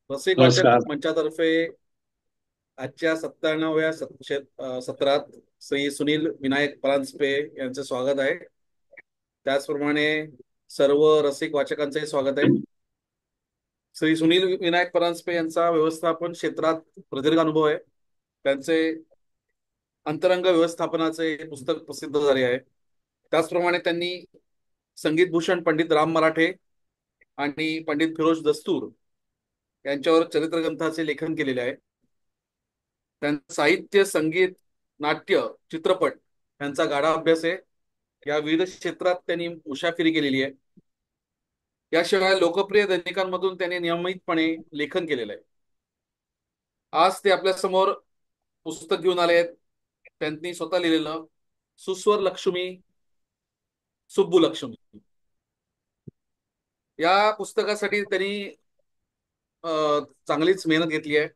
रसिक वाचक नमस्कार. मंचातर्फे आजच्या 97व्या सत्रात श्री सुनील विनायक परांजपे यांचे स्वागत आहे. त्याचप्रमाणे सर्व रसिक वाचकांचे स्वागत आहे. श्री सुनील विनायक परांजपे यांचा व्यवस्थापन क्षेत्रात प्रदीर्घ अनुभव आहे. त्यांचे अंतरंग व्यवस्थापनाचे पुस्तक प्रसिद्ध झाले आहे. त्याचप्रमाणे त्यांनी संगीत भूषण पंडित राम मराठे आणि पंडित फिरोज दस्तूर यांच्यावर चरित्रग्रंथाचे लेखन केलेले आहे. त्यांचं साहित्य, संगीत, नाट्य, चित्रपट यांचा गाढा अभ्यास आहे. या विविध क्षेत्रात त्यांनी मुसाफिरी केलेली आहे. याशिवाय लोकप्रिय दैनिकांमधून त्यांनी नियमितपणे लेखन केलेलं आहे. आज ते आपल्या समोर पुस्तक घेऊन आले आहेत. त्यांनी स्वतः लिहिलेलं सुस्वर लक्ष्मी सुब्बू लक्ष्मी या पुस्तकासाठी त्यांनी चांगलीच मेहनत घेतली आहे.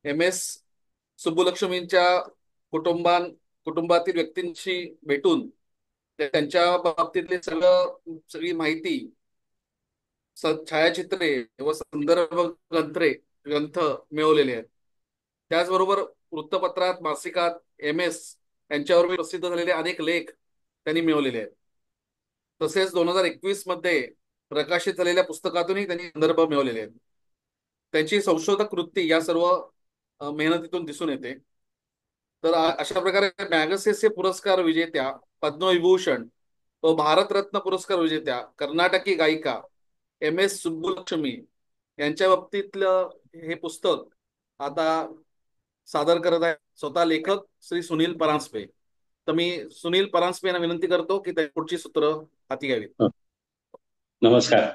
MS सुब्बुलक्ष्मींच्या कुटुंबातील व्यक्तींशी भेटून त्यांच्या बाबतीतले सगळी माहिती, छायाचित्रे व संदर्भ ग्रंथ मिळवलेले आहेत. त्याचबरोबर वृत्तपत्रात, मासिकात MS यांच्यावर प्रसिद्ध झालेले अनेक लेख त्यांनी मिळवलेले आहेत. तसेच 2021 मध्ये प्रकाशित झालेल्या पुस्तकातूनही त्यांनी संदर्भ मिळवलेले आहेत. त्यांची संशोधक वृत्ती या सर्व मेहनतीतून दिसून येते. तर अशा प्रकारे मॅगसेसे पुरस्कार विजेत्या, पद्मविभूषण व भारतरत्न पुरस्कार विजेत्या कर्नाटकी गायिका MS सुब्बुलक्ष्मी यांच्या बाबतीतलं हे पुस्तक आता सादर करत आहे स्वतः लेखक श्री सुनील परांजपे. तर मी सुनील परांजपे यांना विनंती करतो की त्या पुढची सूत्र हाती घ्यावी. नमस्कार.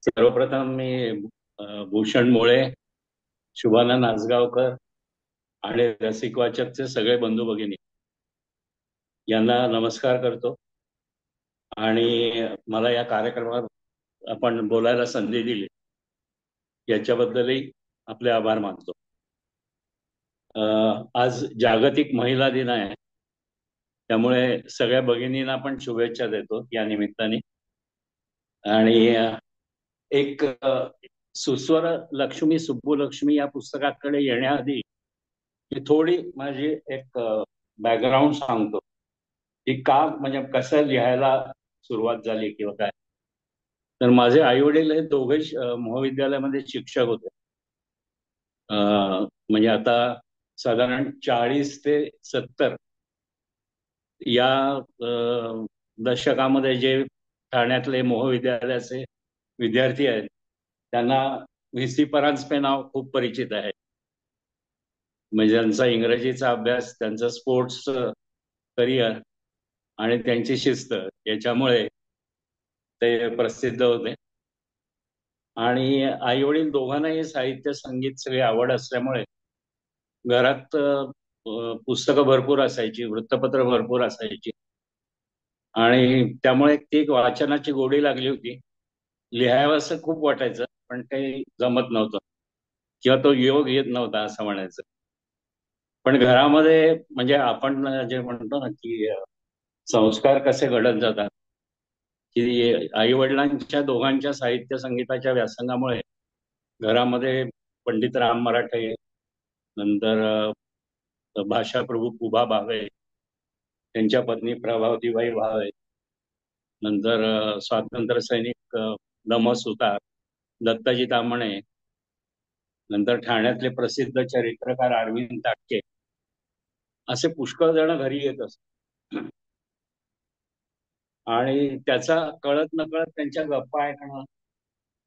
सर्वप्रथम मी भूषण मोळे, शुभानंद आसगावकर आणि रसिक वाचकचे सगळे बंधू भगिनी यांना नमस्कार करतो आणि मला या कार्यक्रमात आपण बोलायला संधी दिली याच्याबद्दलही आपले आभार मानतो. आज जागतिक महिला दिन आहे, त्यामुळे सगळ्या भगिनींना पण शुभेच्छा देतो या निमित्ताने. आणि एक सुस्वर लक्ष्मी सुब्बुलक्ष्मी या पुस्तकाकडे येण्याआधी मी थोडी माझी एक बॅकग्राऊंड सांगतो की का म्हणजे कसं लिहायला सुरुवात झाली किंवा काय. तर माझे आई वडील हे दोघे महाविद्यालयामध्ये शिक्षक होते. म्हणजे आता साधारण 40 ते 70 या दशकामध्ये जे ठाण्यातले महाविद्यालयाचे विद्यार्थी आहेत त्यांना VC परांजपे नाव खूप परिचित आहे. म्हणजे त्यांचा इंग्रजीचा अभ्यास, त्यांचं स्पोर्ट्स करिअर आणि त्यांची शिस्त याच्यामुळे ते प्रसिद्ध होते. आणि आई वडील दोघांनाही साहित्य, संगीत सगळी आवड असल्यामुळे घरात पुस्तकं भरपूर असायची, वृत्तपत्र भरपूर असायची आणि त्यामुळे ती एक वाचनाची गोडी लागली होती. लिहावं असं खूप वाटायचं पण काही जमत नव्हतं किंवा तो योग येत नव्हता असं म्हणायचं. पण घरामध्ये म्हणजे आपण जे म्हणतो ना की संस्कार कसे घडत जातात की आई वडिलांच्या दोघांच्या साहित्य संगीताच्या व्यासंगामुळे घरामध्ये पंडित राम मराठे, नंतर भाषाप्रभू उभा भावे, त्यांच्या पत्नी प्रभावतीबाई भावे, नंतर स्वातंत्र्य सैनिक दम सुतार, दत्ताजी ताम्हणे, नंतर ठाण्यातले प्रसिद्ध चरित्रकार अरविंद ताटके असे पुष्कळ जण घरी येत असत. आणि त्याचा कळत नकळत त्यांच्या गप्पा ऐकणं.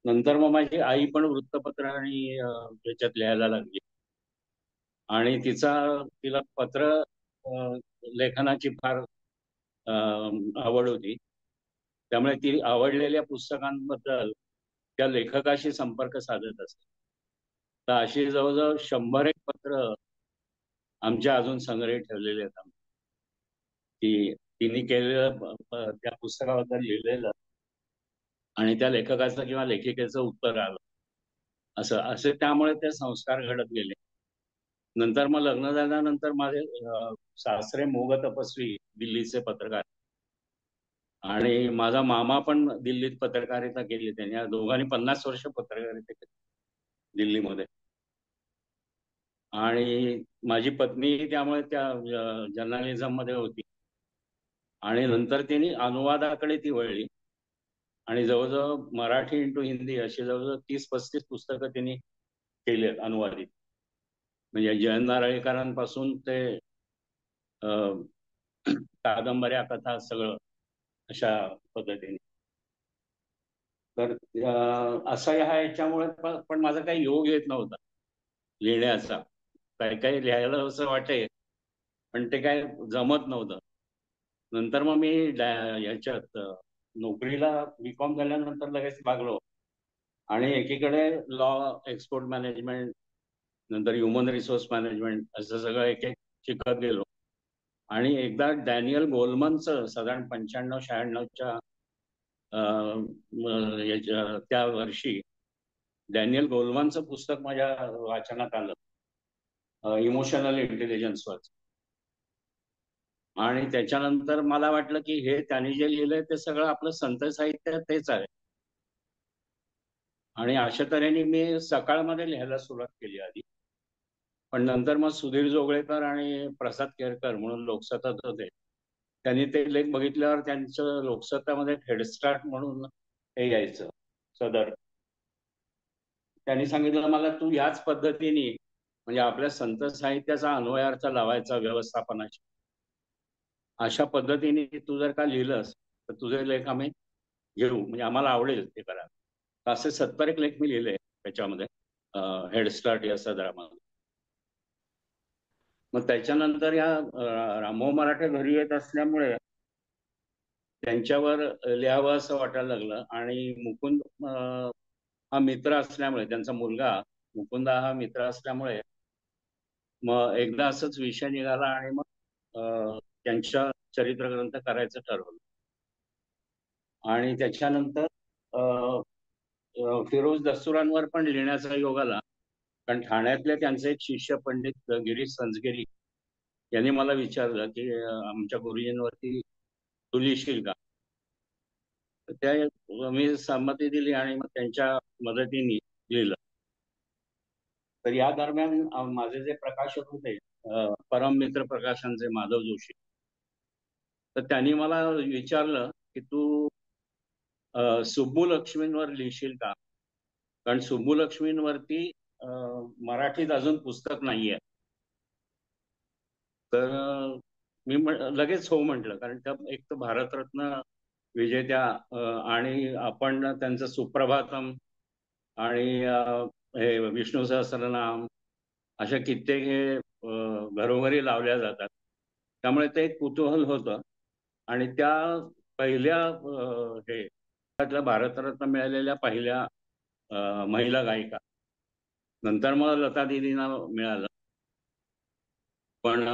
नंतर मग माझी आई पण वृत्तपत्र आणि याच्यात लिहायला लागली आणि तिला पत्र लेखनाची फार आवड होती. त्यामुळे ती आवडलेल्या पुस्तकांबद्दल त्या लेखकाशी संपर्क साधत असते. तर अशी जवळजवळ 100 एक पत्र आमच्या अजून संग्रही ठेवलेले आहेत आम्ही. की तिने केलेलं त्या पुस्तकाबद्दल लिहिलेलं आणि त्या लेखकाचं किंवा लेखिकेचं उत्तर आलं असं असे त्यामुळे ते संस्कार घडत गेले. नंतर मग लग्न झाल्यानंतर माझे सासरे मोग तपस्वी दिल्लीचे पत्रकार आणि माझा मामा पण दिल्लीत पत्रकारिता केली. त्यांनी दोघांनी 50 वर्ष पत्रकारिता केली. दिल्लीमध्ये. आणि माझी पत्नी त्यामुळे त्या जर्नलिझम मध्ये होती. आणि नंतर तिने अनुवादाकडे ती वळली आणि जवळजवळ मराठी इंटू हिंदी अशी जवळजवळ 30-35 पुस्तकं तिने केली अनुवादित. म्हणजे जयंत नारळीकरांपासून ते कादंबऱ्या, कथा सगळं अशा पद्धतीने. तर असं ह्या याच्यामुळे पण माझा काही योग येत नव्हता लिहिण्याचा. काही काही लिहायला असं वाटे, पण ते काय जमत नव्हतं. नंतर मग मी याच्यात नोकरीला बीकॉम झाल्यानंतर लगेच लागलो आणि एकीकडे लॉ, एक्सपोर्ट मॅनेजमेंट, नंतर ह्युमन रिसोर्स मॅनेजमेंट असं सगळं एक एक शिकत गेलो. आणि एकदा डॅनियल गोलमनचं साधारण 95-96च्या त्या वर्षी डॅनियल गोलमनचं पुस्तक माझ्या वाचनात आलं, इमोशनल इंटेलिजन्सवर. आणि त्याच्यानंतर मला वाटलं की हे त्यांनी जे लिहिलंय ते सगळं आपलं संत साहित्य तेच आहे. आणि अशा तऱ्हेने मी सकाळमध्ये लिहायला सुरुवात केली आधी. पण नंतर मग सुधीर जोगळेकर आणि प्रसाद केरकर म्हणून लोकसत्तात होते, त्यांनी ते लेख बघितल्यावर त्यांचं लोकसत्तामध्ये हेडस्टार्ट म्हणून हे यायचं सदर. त्यांनी सांगितलं मला, तू याच पद्धतीने म्हणजे आपल्या संत साहित्याचा अन्वयार्थ लावायचा व्यवस्थापनाची, अशा पद्धतीने तू जर का लिहिलंस तर तुझे लेख आम्ही घेऊ, म्हणजे आम्हाला आवडेल ते करा. असे 70 एक लेख मी लिहिले त्याच्यामध्ये हेडस्टार्ट या सदरामध्ये. मग त्याच्यानंतर या रामभाऊ मराठे घरी येत असल्यामुळे त्यांच्यावर लिहावं असं वाटायला लागलं. आणि मुकुंद हा मित्र असल्यामुळे, त्यांचा मुलगा मुकुंदा हा मित्र असल्यामुळे मग एकदा असंच विषय निघाला आणि मग त्यांच्या चरित्रग्रंथ करायचं ठरवलं. आणि त्याच्यानंतर फिरोज दस्तुरांवर पण लिहिण्याचा योग आला, कारण ठाण्यातले त्यांचे एक शिष्य पंडित गिरीश संजगिरी यांनी मला विचारलं की आमच्या गुरुजींवरती तू लिहिशील का. तर त्या मी संमती दिली आणि मग त्यांच्या मदतीने लिहिलं. तर या दरम्यान माझे जे प्रकाशक होते परम मित्र प्रकाशनचे माधव जोशी, तर त्यांनी मला विचारलं की तू सुब्बुलक्ष्मींवर लिहिशील का, कारण सुब्बुलक्ष्मींवरती मराठीत अजून पुस्तक नाहीये. तर मी लगेच हो म्हटलं, कारण त्या एक तर भारतरत्न विजेत्या आणि आपण त्यांचं सुप्रभातम आणि हे विष्णू सहस्त्रनाम अशा कित्येक हे घरोघरी लावल्या जातात. त्यामुळे ते एक कुतूहल होतं. आणि त्या पहिल्या हे त्यातल्या भारतरत्न मिळालेल्या पहिल्या महिला गायिका. नंतर मग लता दीदींना मिळालं, पण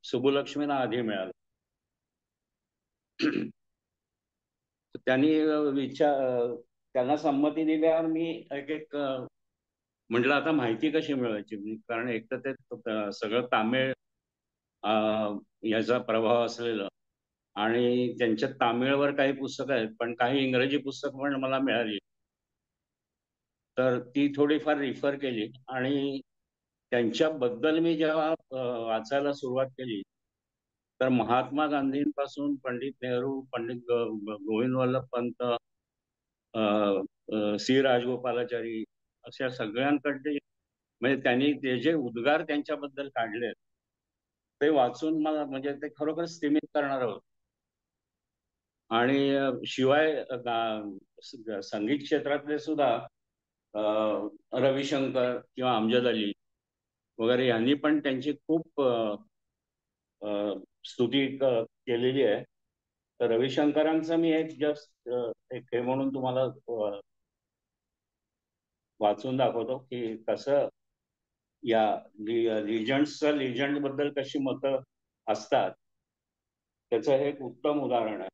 सुब्बुलक्ष्मींना आधी मिळालं. त्यांनी त्यांना संमती दिल्यावर मी एक एक म्हटलं आता माहिती कशी मिळवायची, कारण एक तर ते सगळं तामिळ याचा प्रभाव असलेलं, आणि त्यांच्या तामिळवर काही पुस्तकं आहेत, पण काही इंग्रजी पुस्तक पण मला मिळाली. तर ती थोडीफार रिफर केली आणि त्यांच्याबद्दल मी जेव्हा वाचायला सुरुवात केली, तर महात्मा गांधींपासून पंडित नेहरू, पंडित गोविंद वल्लभ पंत, सी राजगोपालाचारी अशा सगळ्यांकडे, म्हणजे त्यांनी ते जे उद्गार त्यांच्याबद्दल काढले ते वाचून मला म्हणजे ते खरोखर स्थिमित करणार होत. आणि शिवाय संगीत क्षेत्रातले सुद्धा रविशंकर किंवा अमजद अली वगैरे यांनी पण त्यांची खूप स्तुती केलेली आहे. तर रविशंकरांचं मी एक जस्ट एक हे म्हणून तुम्हाला वाचून दाखवतो की कसं या लिजंड्सचं लिजंड बद्दल कशी मतं असतात, त्याचं हे एक उत्तम उदाहरण आहे.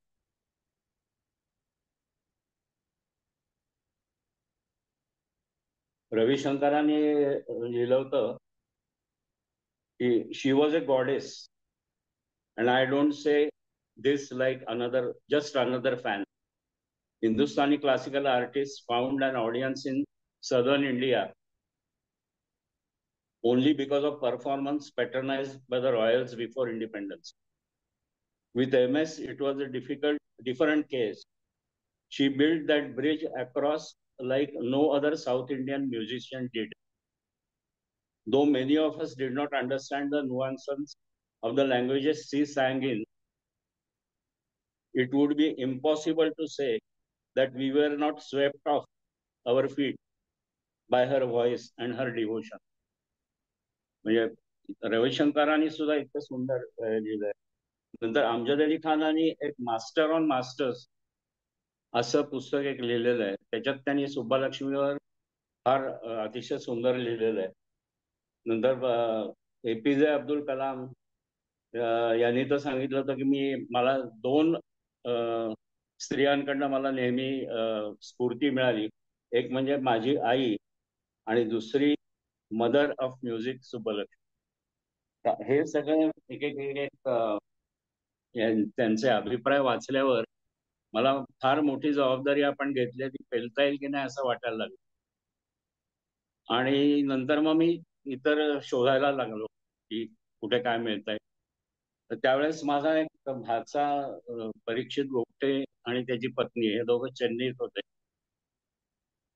रविशंकरांनी लिहिलं होतं की she was a goddess and I don't say this like just another fan. Hindustani classical artists found an audience in southern India only because of performance patronized by the royals before independence. With MS, it was a different case. She built that bridge across like no other South Indian musician did. Though many of us did not understand the nuances of the languages she sang in, it would be impossible to say that we were not swept off our feet by her voice and her devotion. म्हणजे रविशंकरांनी सुद्धा इतकं सुंदर लिहिलंय. नंतर अमजद अली खानाने एक master on masters असं पुस्तक एक लिहिलेलं आहे. त्याच्यात त्यांनी सुब्बालक्ष्मीवर फार अतिशय सुंदर लिहिलेलं आहे. नंतर APJ अब्दुल कलाम यांनी तर सांगितलं होतं की मला 2 स्त्रियांकडनं मला नेहमी स्फूर्ती मिळाली. एक म्हणजे माझी आई आणि दुसरी मदर ऑफ म्युझिक सुब्बलक्ष्मी. हे सगळे एक एक एक एक त्यांचे अभिप्राय वाचल्यावर मला फार मोठी जबाबदारी आपण घेतली, ती पेलता येईल की नाही असं वाटायला लागलं. आणि नंतर मग मी इतर शोधायला लागलो की कुठे काय मिळतंय. तर त्यावेळेस माझा एक भाचा परीक्षित गोपटे आणि त्याची पत्नी हे दोघं चेन्नईत होते.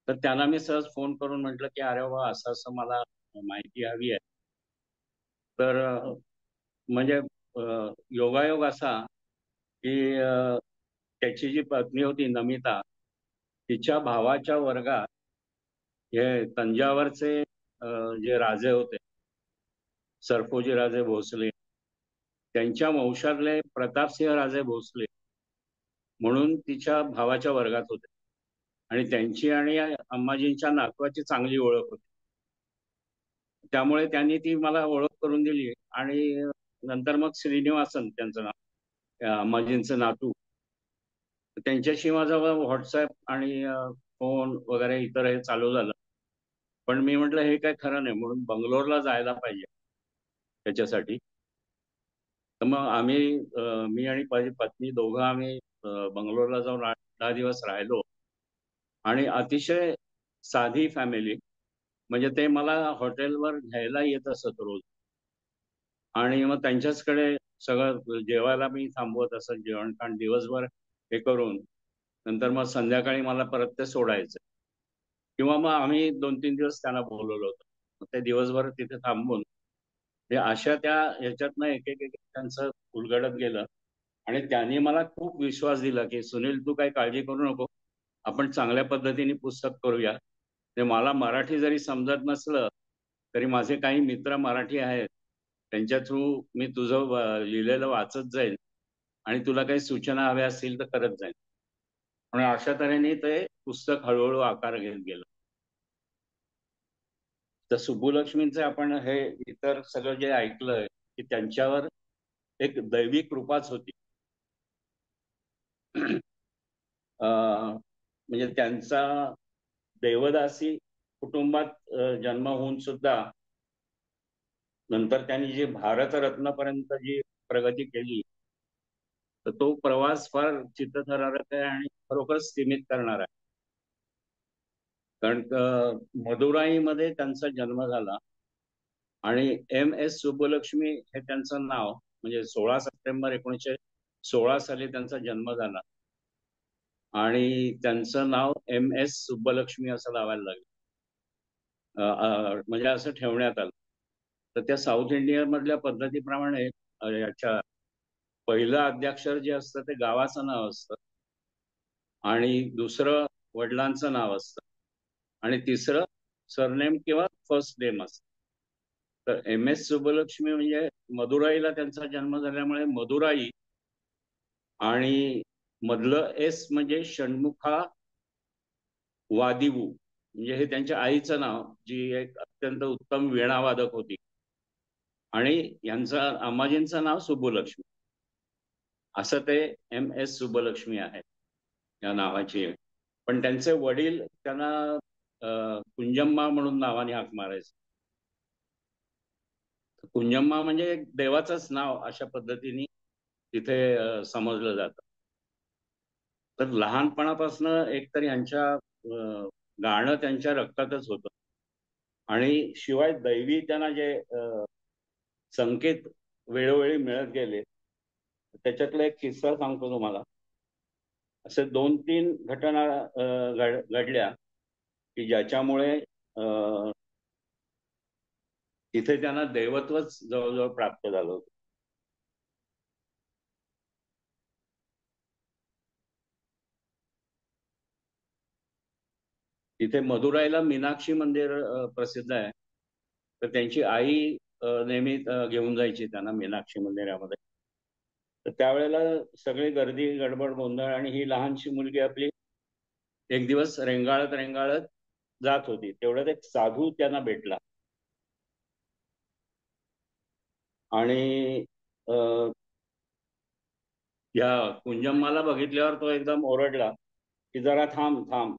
तर त्यांना मी सहज फोन करून म्हटलं की अरे वा, असं असं मला माहिती हवी आहे. तर म्हणजे योगायोग असा की त्याची जी पत्नी होती नमिता, तिच्या भावाच्या वर्गात हे तंजावरचे जे राजे होते सरफोजी राजे भोसले, त्यांच्या वंशातले प्रतापसिंह राजे भोसले म्हणून तिच्या भावाच्या वर्गात होते. आणि त्यांची आणि अम्माजींच्या नातवाची चांगली ओळख होती. त्यामुळे त्यांनी ती मला ओळख करून दिली. आणि नंतर मग श्रीनिवासन त्यांचं नाव, अम्माजींचं नातू, त्यांच्याशी माझा व्हॉट्सअप आणि फोन वगैरे इतर हे चालू झालं. पण मी म्हटलं हे काय खरं नाही, म्हणून बंगलोरला जायला पाहिजे त्याच्यासाठी. तर मग मी आणि माझी पत्नी दोघं आम्ही बंगलोरला जाऊन 8-10 दिवस राहिलो. आणि अतिशय साधी फॅमिली, म्हणजे ते मला हॉटेलवर घ्यायला येत असत रोज. आणि मग त्यांच्याचकडे सगळं जेवायला मी थांबवत असत, जेवण खाण दिवसभर हे करून नंतर मग संध्याकाळी मला परत ते सोडायचं. किंवा मग आम्ही 2-3 दिवस त्यांना बोलवलं होतं. ते दिवसभर तिथे थांबून अशा त्या ह्याच्यातनं एक एक एक त्यांचं उलगडत गेलं. आणि त्यांनी मला खूप विश्वास दिला की सुनील, तू काही काळजी करू नको, आपण चांगल्या पद्धतीने पुस्तक करूया. ते मला मराठी जरी समजत नसलं तरी माझे काही मित्र मराठी आहेत, त्यांच्या थ्रू मी तुझं लिहिलेलं वाचत जाईल आणि तुला काही सूचना हव्या असतील तर करत जाईल. आणि अशा तऱ्हेने ते पुस्तक हळूहळू आकार घेत गेलं. तर सुब्बुलक्ष्मींचे आपण हे इतर सगळं जे ऐकलंय की त्यांच्यावर एक दैवी कृपाच होती. म्हणजे त्यांचा देवदासी कुटुंबात जन्म होऊन सुद्धा नंतर त्यांनी जी भारतरत्नपर्यंत जी प्रगती केली, तर तो प्रवास फार चित्तथरारक आहे आणि खरोखर सीमित करणार आहे. कारण मदुराईमध्ये त्यांचा जन्म झाला आणि MS सुब्बुलक्ष्मी हे त्यांचं नाव, म्हणजे 16 सप्टेंबर 1916 साली त्यांचा जन्म झाला आणि त्यांचं नाव MS सुब्बलक्ष्मी असं लावायला लागलं. म्हणजे असं ठेवण्यात आलं. तर त्या साऊथ इंडिया मधल्या पद्धतीप्रमाणे याच्या पहिलं आद्याक्षर जे असतं ते गावाचं नाव असतं आणि दुसरं वडिलांचं नाव असतं आणि तिसरं सरनेम किंवा फर्स्ट नेम असतं. तर MS सुब्बलक्ष्मी म्हणजे मदुराईला त्यांचा जन्म झाल्यामुळे मदुराई आणि मधलं S म्हणजे षण्मुखा वादिवू, म्हणजे हे त्यांच्या आईचं नाव, जी एक अत्यंत उत्तम वीणावादक होती. आणि यांचं अम्माजींचं नाव सुब्बुलक्ष्मी, असं ते MS सुब्बलक्ष्मी आहे या नावाची. पण त्यांचे वडील त्यांना कुंजम्मा म्हणून नावाने हाक मारायचे. कुंजम्मा म्हणजे एक देवाचंच नाव अशा पद्धतीने तिथे समजलं जातं. तर लहानपणापासून एकतर यांच्या गाणं त्यांच्या रक्तातच होतं आणि शिवाय दैवी त्यांना जे संकेत वेळोवेळी मिळत गेले, त्याच्यातला एक किस्सा सांगतो तुम्हाला. असे 2-3 घटना घडल्या की ज्याच्यामुळे तिथे त्यांना दैवत्वच जवळजवळ प्राप्त झालं होतं. तिथे मदुराईला मीनाक्षी मंदिर प्रसिद्ध आहे. तर त्यांची आई नेहमी घेऊन जायची त्यांना मीनाक्षी मंदिरामध्ये. तर त्यावेळेला सगळी गर्दी, गडबड, गोंधळ, आणि ही लहानशी मुलगी आपली एक दिवस रेंगाळत रेंगाळत जात होती. तेवढ्यात एक साधू त्यांना भेटला आणि या कुंजम्माला बघितल्यावर तो एकदम ओरडला की जरा थांब थांब.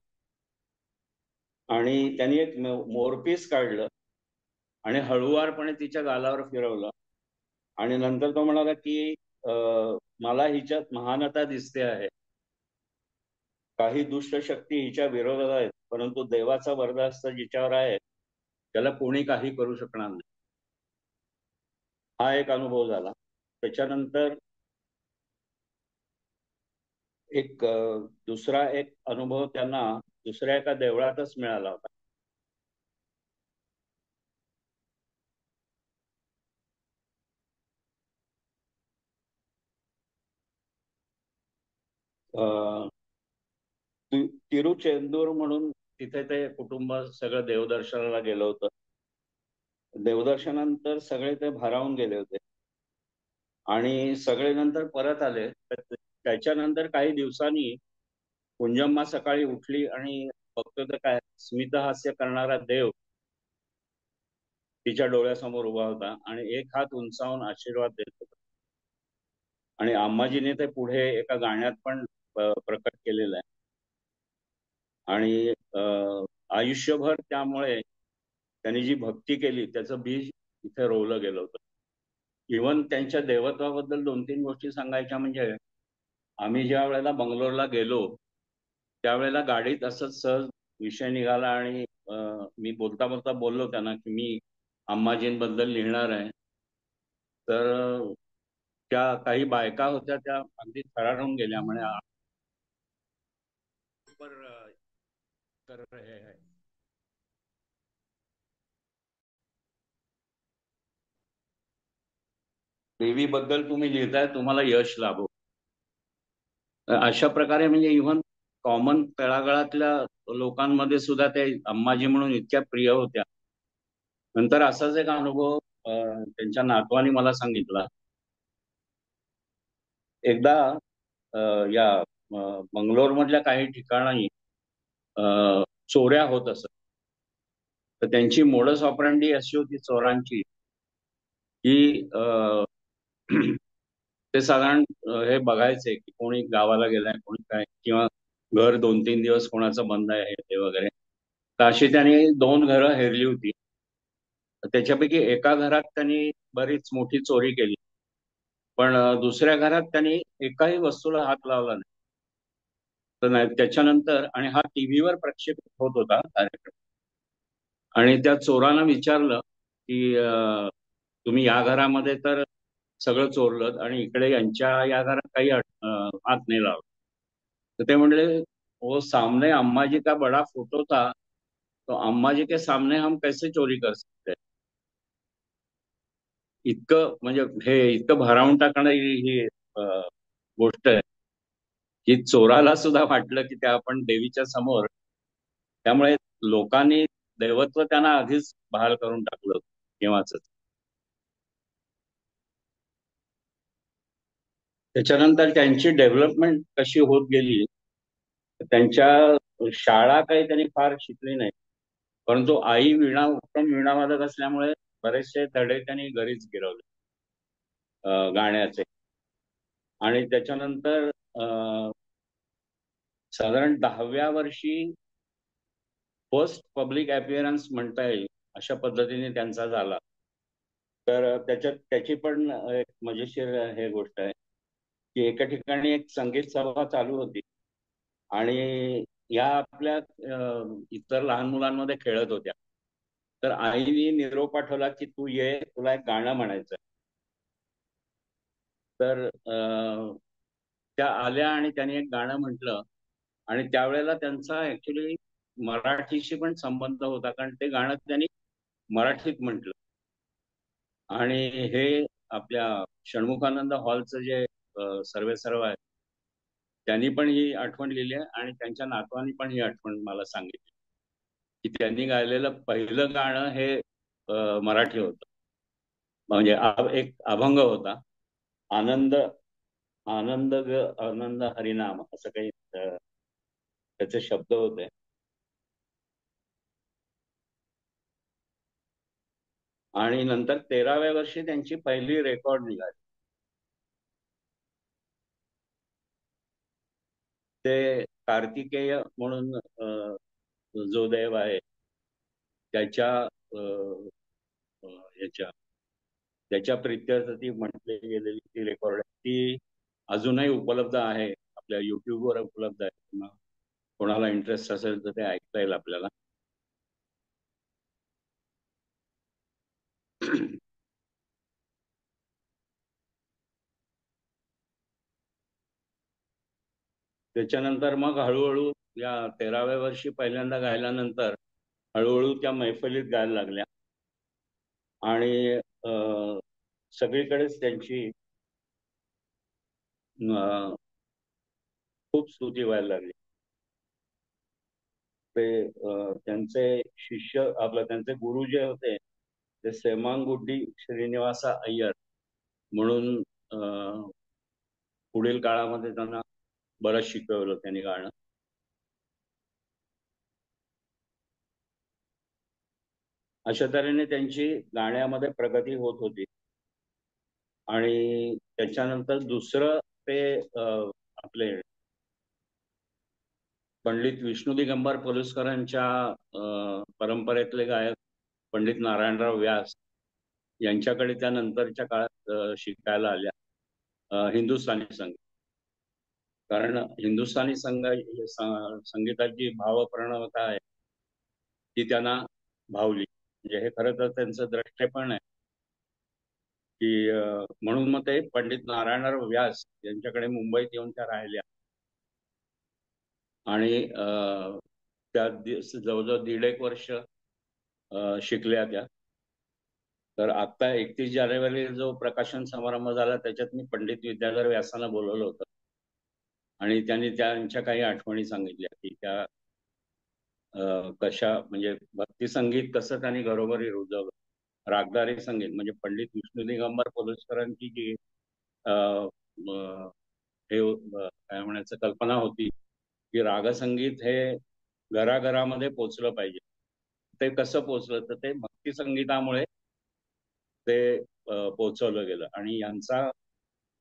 आणि त्यांनी एक मोरपीस काढलं आणि हळुवारपणे तिच्या गालावर फिरवलं. आणि नंतर तो म्हणाला की मला हिच्यात महानता दिसते आहे. काही दुष्ट शक्ती हिच्या विरोधात आहेत, परंतु देवाचा वरदहस्त जिच्यावर आहे त्याला कोणी काही करू शकणार नाही. हा एक अनुभव झाला. त्याच्यानंतर एक दुसरा एक अनुभव त्यांना दुसऱ्या एका देवळातच मिळाला होता. तिरुचेंदूर म्हणून तिथे ते कुटुंब सगळं देवदर्शनाला गेलं होतं. देवदर्शनानंतर सगळे ते भारावून गेले होते आणि सगळे नंतर परत आले. त्याच्यानंतर काही दिवसांनी कुंजम्मा सकाळी उठली आणि बघतो तर काय, स्मितहास्य करणारा देव तिच्या डोळ्यासमोर उभा होता आणि एक हात उंचावून आशीर्वाद देत होता. आणि अम्माजीने ते पुढे एका गाण्यात पण प्रकट केलेलं आहे. आणि आयुष्यभर त्यामुळे त्यांनी जी भक्ती केली त्याचं बीज इथे रोवलं गेलं होतं. इव्हन त्यांच्या देवत्वाबद्दल 2-3 गोष्टी सांगायच्या म्हणजे, आम्ही ज्या वेळेला बंगलोरला गेलो त्यावेळेला गाडीत असंच सहज विषय निघाला आणि मी बोलता बोलता बोललो त्यांना की मी अम्माजींबद्दल लिहिणार आहे. तर त्या काही बायका होत्या त्या अगदी थरारून गेल्या म्हणे कर रहे हैं. देवीबद्दल तुम्ही लिहिताय, तुम्हाला यश लाभो. अशा प्रकारे म्हणजे इव्हन कॉमन तळागाळातल्या लोकांमध्ये सुद्धा ते अम्माजी म्हणून इतक्या प्रिय होत्या. नंतर असाच एक अनुभव त्यांच्या नातवानी मला सांगितला. एकदा या बंगलोर मधल्या काही ठिकाणी चोऱ्या होत असत. तर त्यांची मोडस ऑपरंडी अशी होती चोरांची की ते साधारण हे बघायचे की कोणी गावाला गेलाय, कोणी काय, किंवा घर 2-3 दिवस कोणाचं बंद आहे ते वगैरे. तर अशी त्यांनी 2 घरं हेरली होती. त्याच्यापैकी एका घरात त्यांनी बरीच मोठी चोरी केली, पण दुसऱ्या घरात त्यांनी एकाही वस्तूला हात लावला नाही. तर नाही त्याच्यानंतर, आणि हा टीव्हीवर प्रक्षेपित होत होता कार्यक्रम, आणि त्या चोरांना विचारलं की तुम्ही या घरामध्ये तर सगळं चोरलं आणि इकडे यांच्या या घरात काही हात नाही लावला. तर ते म्हणले, वो सामने अम्मा जी का बड़ा फोटो था, तो अम्मा जी के सामने हम कैसे चोरी कर सकते हैं. इतकं म्हणजे हे इतकं भारावून टाकणारी ही गोष्ट आहे की चोराला सुद्धा वाटलं की त्या आपण देवीच्या समोर. त्यामुळे लोकांनी दैवत्व त्यांना आधीच बहाल करून टाकलं केव्हाच. त्याच्यानंतर त्यांची डेव्हलपमेंट कशी होत गेली, त्यांच्या शाळा काही त्यांनी फार शिकली नाही, परंतु आई उत्तम वीणावादक असल्यामुळे बरेचसे धडे त्यांनी घरीच गिरवले गाण्याचे. आणि त्याच्यानंतर साधारण 10व्या वर्षी फर्स्ट पब्लिक अपिअरन्स म्हणता येईल अशा पद्धतीने त्यांचा झाला. तर त्याची पण एक मजेशीर हे गोष्ट आहे की एका ठिकाणी एक संगीत सभा चालू होती आणि या आपल्या इतर लहान मुलांमध्ये खेळत होत्या. तर आईने निरोप पाठवला की तू ये, तुला एक गाणं म्हणायचं. तर त्या आल्या आणि त्यांनी एक गाणं म्हटलं. आणि त्यावेळेला त्यांचा ऍक्च्युली मराठीशी पण संबंध होता, कारण ते गाणं त्यांनी मराठीत म्हटलं. आणि हे आपल्या षण्मुखानंद हॉलचं जे सर्वेसर्वा आहे, त्यांनी पण ही आठवण लिहिली आहे आणि त्यांच्या नातवानी पण ही आठवण मला सांगितली की त्यांनी गायलेलं पहिलं गाणं हे मराठी होतं. म्हणजे एक अभंग होता, आनंद आनंद ग आनंद हरिनाम असं काही त्याचे शब्द होते. आणि नंतर 13व्या वर्षी त्यांची पहिली रेकॉर्ड निघाली. ते कार्तिकेय म्हणून जो देव आहे त्याच्या याच्या त्याच्या प्रित्यर्थ ती म्हटली गेलेली ती रेकॉर्ड ती अजूनही उपलब्ध आहे, आपल्या युट्यूबवर उपलब्ध आहे. कोणाला इंटरेस्ट असेल तर ते ऐकता येईल आपल्याला. त्याच्यानंतर मग हळूहळू या 13व्या वर्षी पहिल्यांदा गायल्यानंतर हळूहळू त्या मैफलीत गायला लागल्या आणि सगळीकडेच त्यांची खूप स्तुती व्हायला लागली. ते त्यांचे शिष्य त्यांचे गुरु जे होते ते सेमांगुड्डी श्रीनिवासा अय्यर म्हणून पुढील काळामध्ये त्यांना बरंच शिकवलं त्यांनी गाणं. अशा तऱ्हेने त्यांची गाण्यामध्ये प्रगती होत होती. आणि त्याच्यानंतर दुसरं ते आपले पंडित विष्णू दिगंबर पलुसकरांच्या परंपरेतले गायक पंडित नारायणराव व्यास यांच्याकडे त्या नंतरच्या काळात शिकायला आल्या हिंदुस्थानी संगीत. कारण हिंदुस्थानी संगीताची भावप्रणवता आहे ती त्यांना भावली. म्हणजे हे खरं तर त्यांचं द्रष्टेपण आहे की म्हणून मग ते पंडित नारायणराव व्यास यांच्याकडे मुंबईत येऊन त्या राहिल्या आणि त्या जवळजवळ 1.5 वर्ष शिकल्या त्या. तर आता 31 जानेवारी जो प्रकाशन समारंभ झाला त्याच्यात मी पंडित विद्याधर व्यासांना बोलवलं होतं आणि त्यांनी त्यांच्या काही आठवणी सांगितल्या की त्या कशा म्हणजे भक्ती संगीत कसं त्यांनी घरोघरी रुजवलं. रागदारी संगीत म्हणजे पंडित विष्णू दिगंबर पलुसकरांची जी हे काय म्हणायचं कल्पना होती की रागसंगीत हे घराघरामध्ये पोचलं पाहिजे. ते कसं पोचलं तर ते भक्ती संगीतामुळे ते पोचवलं गेलं आणि यांचा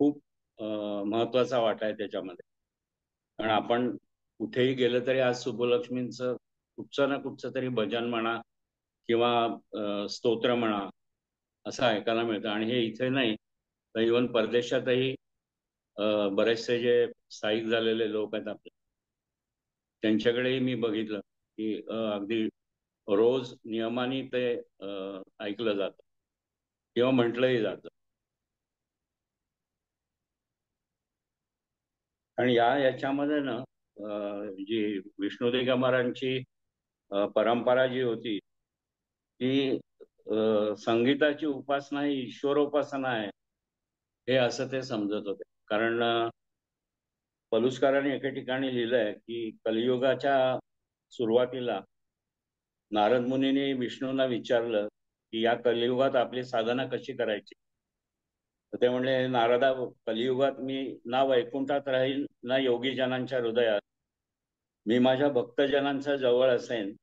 खूप महत्वाचा वाटा आहे त्याच्यामध्ये. कारण आपण कुठेही गेलं तरी आज सुब्बलक्ष्मींचं कुठचं ना कुठचं तरी भजन म्हणा किंवा स्तोत्र म्हणा असं ऐकायला मिळतं. आणि हे इथे नाही तर इव्हन परदेशातही बरेचसे जे स्थायिक झालेले लोक आहेत आपले त्यांच्याकडेही मी बघितलं की अगदी रोज नियमाने ते ऐकलं जातं किंवा म्हटलंही जातं. आणि याच्यामध्ये ना जी विष्णू दिगंबरांची परंपरा जी होती ती संगीताची उपासना ही ईश्वरोपासना आहे हे असं ते समजत होते. कारण पलुसकरांनी एके ठिकाणी लिहिलंय की कलियुगाच्या सुरुवातीला नारद मुनींनी विष्णूंना विचारलं की या कलियुगात आपली साधना कशी करायची. तर ते म्हणले नारदा, कलियुगात मी ना वैकुंठात राहील ना योगी जनांच्या हृदयात, मी माझ्या भक्तजनांच्या जवळ असेन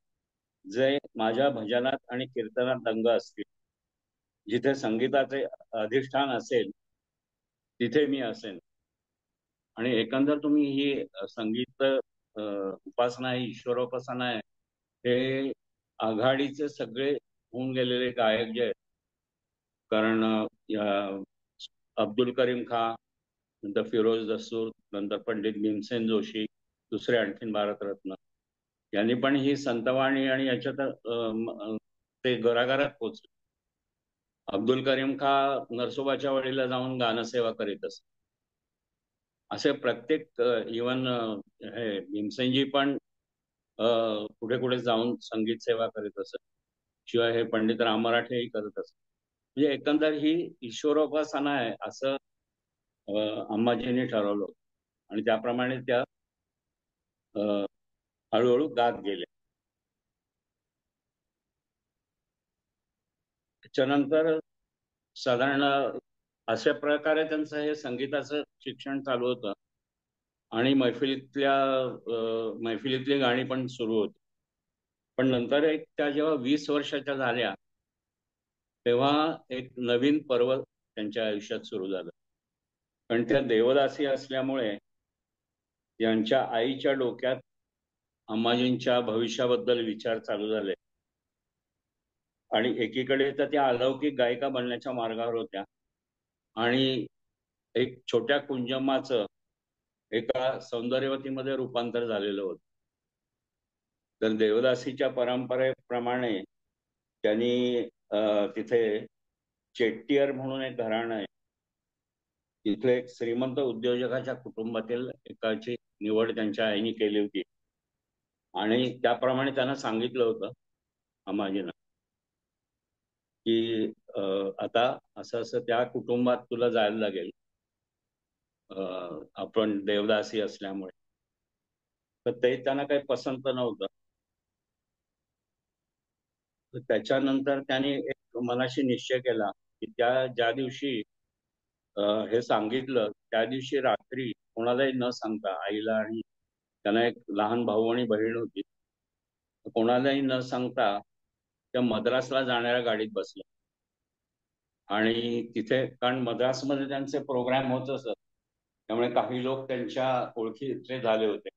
जे माझ्या भजनात आणि कीर्तनात दंग असतील. जिथे संगीताचे अधिष्ठान असेल तिथे मी असेन. आणि एकंदर तुम्ही ही संगीत उपासना ही ईश्वरोपासना आहे हे आघाडीचे सगळे होऊन गेलेले गायक जे आहेत, कारण अब्दुल करीम खान, नंतर फिरोज दस्तूर, नंतर पंडित भीमसेन जोशी, दुसरे आणखीन भारतरत्न, यांनी पण ही संतवाणी आणि याच्यात ते घराघरात पोचले. अब्दुल करीम खा नरसोबाच्या वाडीला जाऊन गानसेवा करीत असत. असे प्रत्येक इवन हे भीमसेनजी पण कुठे कुठे जाऊन संगीत सेवा करीत असत. शिवाय हे पंडित राम मराठेही करत असत. म्हणजे एकंदर ही ईश्वरोपासना आहे असं अंबाजींनी ठरवलं आणि त्याप्रमाणे त्या हळूहळू गात गेल्या. त्याच्यानंतर साधारण अशा प्रकारे त्यांचं हे संगीताचं शिक्षण चालू होतं आणि मैफिलीतली गाणी पण सुरू होती. पण नंतर एक त्या जेव्हा 20 वर्षाच्या झाल्या तेव्हा एक नवीन पर्व त्यांच्या आयुष्यात सुरू झालं. पण त्या देवदासी असल्यामुळे यांच्या आईच्या डोक्यात अंबाजींच्या भविष्याबद्दल विचार चालू झाले आणि एकीकडे तर त्या अलौकिक गायिका बनण्याच्या मार्गावर होत्या आणि एक छोट्या कुंजम्माचं एका सौंदर्यवतीमध्ये रूपांतर झालेलं होतं. तर देवदासीच्या परंपरेप्रमाणे त्यांनी तिथे चेट्टियर म्हणून एक घराणं आहे, तिथे एक श्रीमंत उद्योजकाच्या कुटुंबातील एकाची निवड त्यांच्या आईने केली होती आणि त्याप्रमाणे त्यांना सांगितलं होतं अंबाजींना की आता असं असं त्या कुटुंबात तुला जायला लागेल, आपण देवदासी असल्यामुळे. तर ते त्यांना काही पसंत नव्हतं. तर त्याच्यानंतर त्यांनी एक मनाशी निश्चय केला की त्या ज्या दिवशी हे सांगितलं त्या दिवशी रात्री कोणालाही न सांगता, आईला आणि त्यांना एक लहान भाऊ आणि बहीण होती, कोणालाही न सांगता त्या मद्रासला जाणाऱ्या गाडीत बसल्या आणि तिथे कारण मद्रासमध्ये त्यांचे प्रोग्राम होत असत त्यामुळे काही लोक त्यांच्या ओळखीचे झाले होते.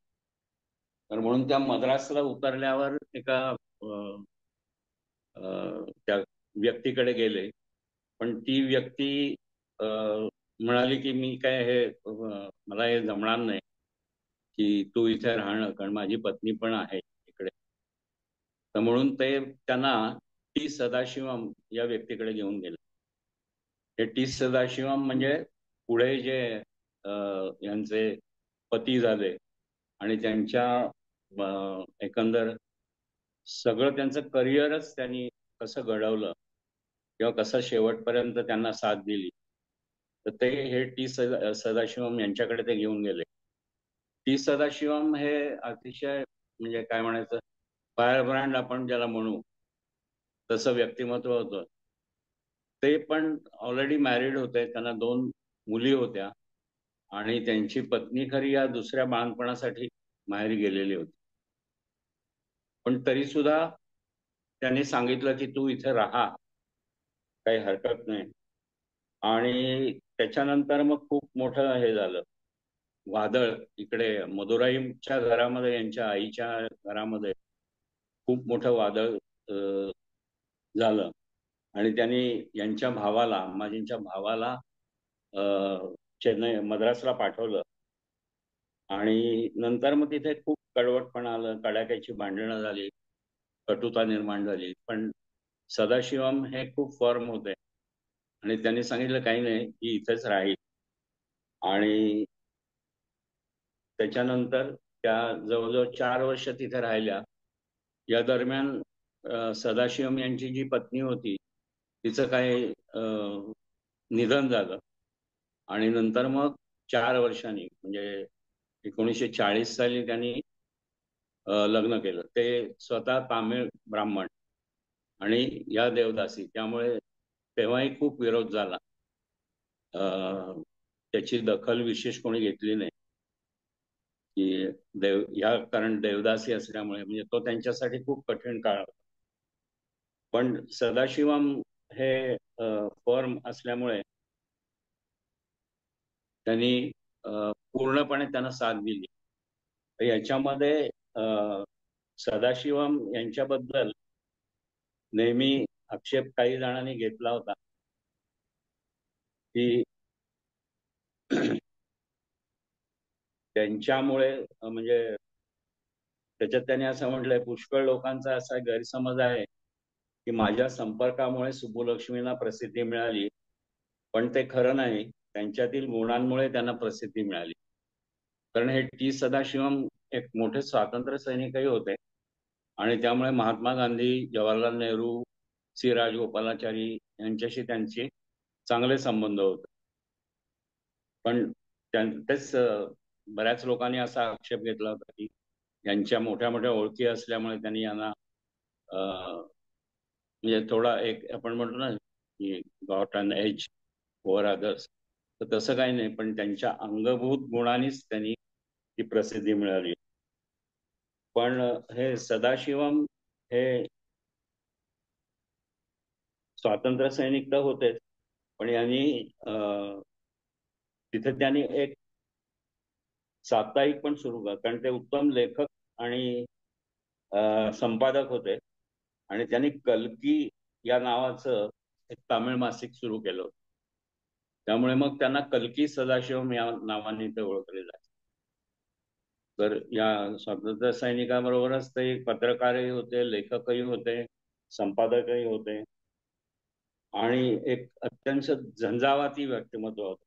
तर म्हणून त्या मद्रासला उतरल्यावर एका त्या व्यक्तीकडे गेले. पण ती व्यक्ती म्हणाली की मी काय हे मला हे जमणार नाही की तू इथे राहणं, कारण माझी पत्नी पण आहे इकडे. तर म्हणून ते त्यांना टी सदाशिवम या व्यक्तीकडे घेऊन गेले. हे टी सदाशिवम म्हणजे पुढे जे यांचे पती झाले आणि त्यांच्या एकंदर सगळं त्यांचं करिअरच त्यांनी कसं घडवलं किंवा कसं शेवटपर्यंत त्यांना साथ दिली, तर ते हे टी सदाशिवम यांच्याकडे ते घेऊन गेले. टी सदाशिवम हे अतिशय म्हणजे काय म्हणायचं फायर ब्रँड आपण ज्याला म्हणू तसं व्यक्तिमत्व होतं. ते पण ऑलरेडी मॅरिड होते, त्यांना 2 मुली होत्या आणि त्यांची पत्नी खरी या दुसऱ्या बाळंतपणासाठी माहेरी गेलेली होती. पण तरी सुद्धा त्यांनी सांगितलं की तू इथे राहा, काही हरकत नाही. आणि त्याच्यानंतर मग खूप मोठं हे झालं वादळ इकडे मदुराईच्या घरामध्ये, यांच्या आईच्या घरामध्ये खूप मोठं वादळ झालं आणि त्यांनी यांच्या भावाला, अंबाजींच्या भावाला चेन्नई मद्रासला पाठवलं आणि नंतर मग तिथे खूप कडवटपणा आलं, कडाक्याची भांडणं झाली, कटुता निर्माण झाली. पण सदाशिवम हे खूप फर्म होते आणि त्यांनी सांगितलं काही नाही, की इथेच राहील. आणि त्याच्यानंतर त्या जवळजवळ 4 वर्ष तिथे राहिल्या. या दरम्यान सदाशिवम यांची जी पत्नी होती तिचं काही निधन झालं आणि नंतर मग 4 वर्षांनी म्हणजे 1940 साली त्यांनी लग्न केलं. ते स्वतः तामिळ ब्राह्मण आणि या देवदासी, त्यामुळे तेव्हाही खूप विरोध झाला. त्याची दखल विशेष कोणी घेतली नाही की कारण देवदासी असल्यामुळे, म्हणजे तो त्यांच्यासाठी खूप कठीण काळ होता. पण सदाशिवम हे फर्म असल्यामुळे त्यांनी पूर्णपणे त्यांना साथ दिली. याच्यामध्ये सदाशिवम यांच्याबद्दल नेहमी आक्षेप काही जणांनी घेतला होता की त्यांच्यामुळे म्हणजे त्याच्यात त्यांनी असं म्हटलंय, पुष्कळ लोकांचा असा गैरसमज आहे की माझ्या संपर्कामुळे सुब्बुलक्ष्मींना प्रसिद्धी मिळाली, पण ते खरं नाही. त्यांच्यातील गुणांमुळे त्यांना प्रसिद्धी मिळाली. कारण हे टी सदाशिवम एक मोठे स्वातंत्र्य सैनिकही होते आणि त्यामुळे महात्मा गांधी, जवाहरलाल नेहरू, सी राजगोपालाचारी यांच्याशी त्यांचे चांगले संबंध होते. पण तेच बऱ्याच लोकांनी असा आक्षेप घेतला होता की यांच्या मोठ्या मोठ्या ओळखी असल्यामुळे त्यांनी यांना म्हणजे थोडा एक आपण म्हणतो ना की गॉट अन एज ओव्हर अदर्स, तर तसं काही नाही. पण त्यांच्या अंगभूत गुणांनीच त्यांनी ती प्रसिद्धी मिळाली. पण हे सदाशिवम हे स्वातंत्र्य सैनिक तर होतेच, पण यांनी तिथे त्यांनी एक साप्ताहिक पण सुरू केलं, कारण ते उत्तम लेखक आणि संपादक होते. आणि त्यांनी कल्की या नावाचं एक तामिळ मासिक सुरू केलं होतं. त्यामुळे मग त्यांना कल्की सदाशिवम या नावाने ते ओळखले जायचे. तर या स्वातंत्र्य सैनिकाबरोबरच ते एक पत्रकारही होते, लेखकही होते, संपादकही होते आणि एक अत्यंत झंझावाती व्यक्तिमत्व होतं.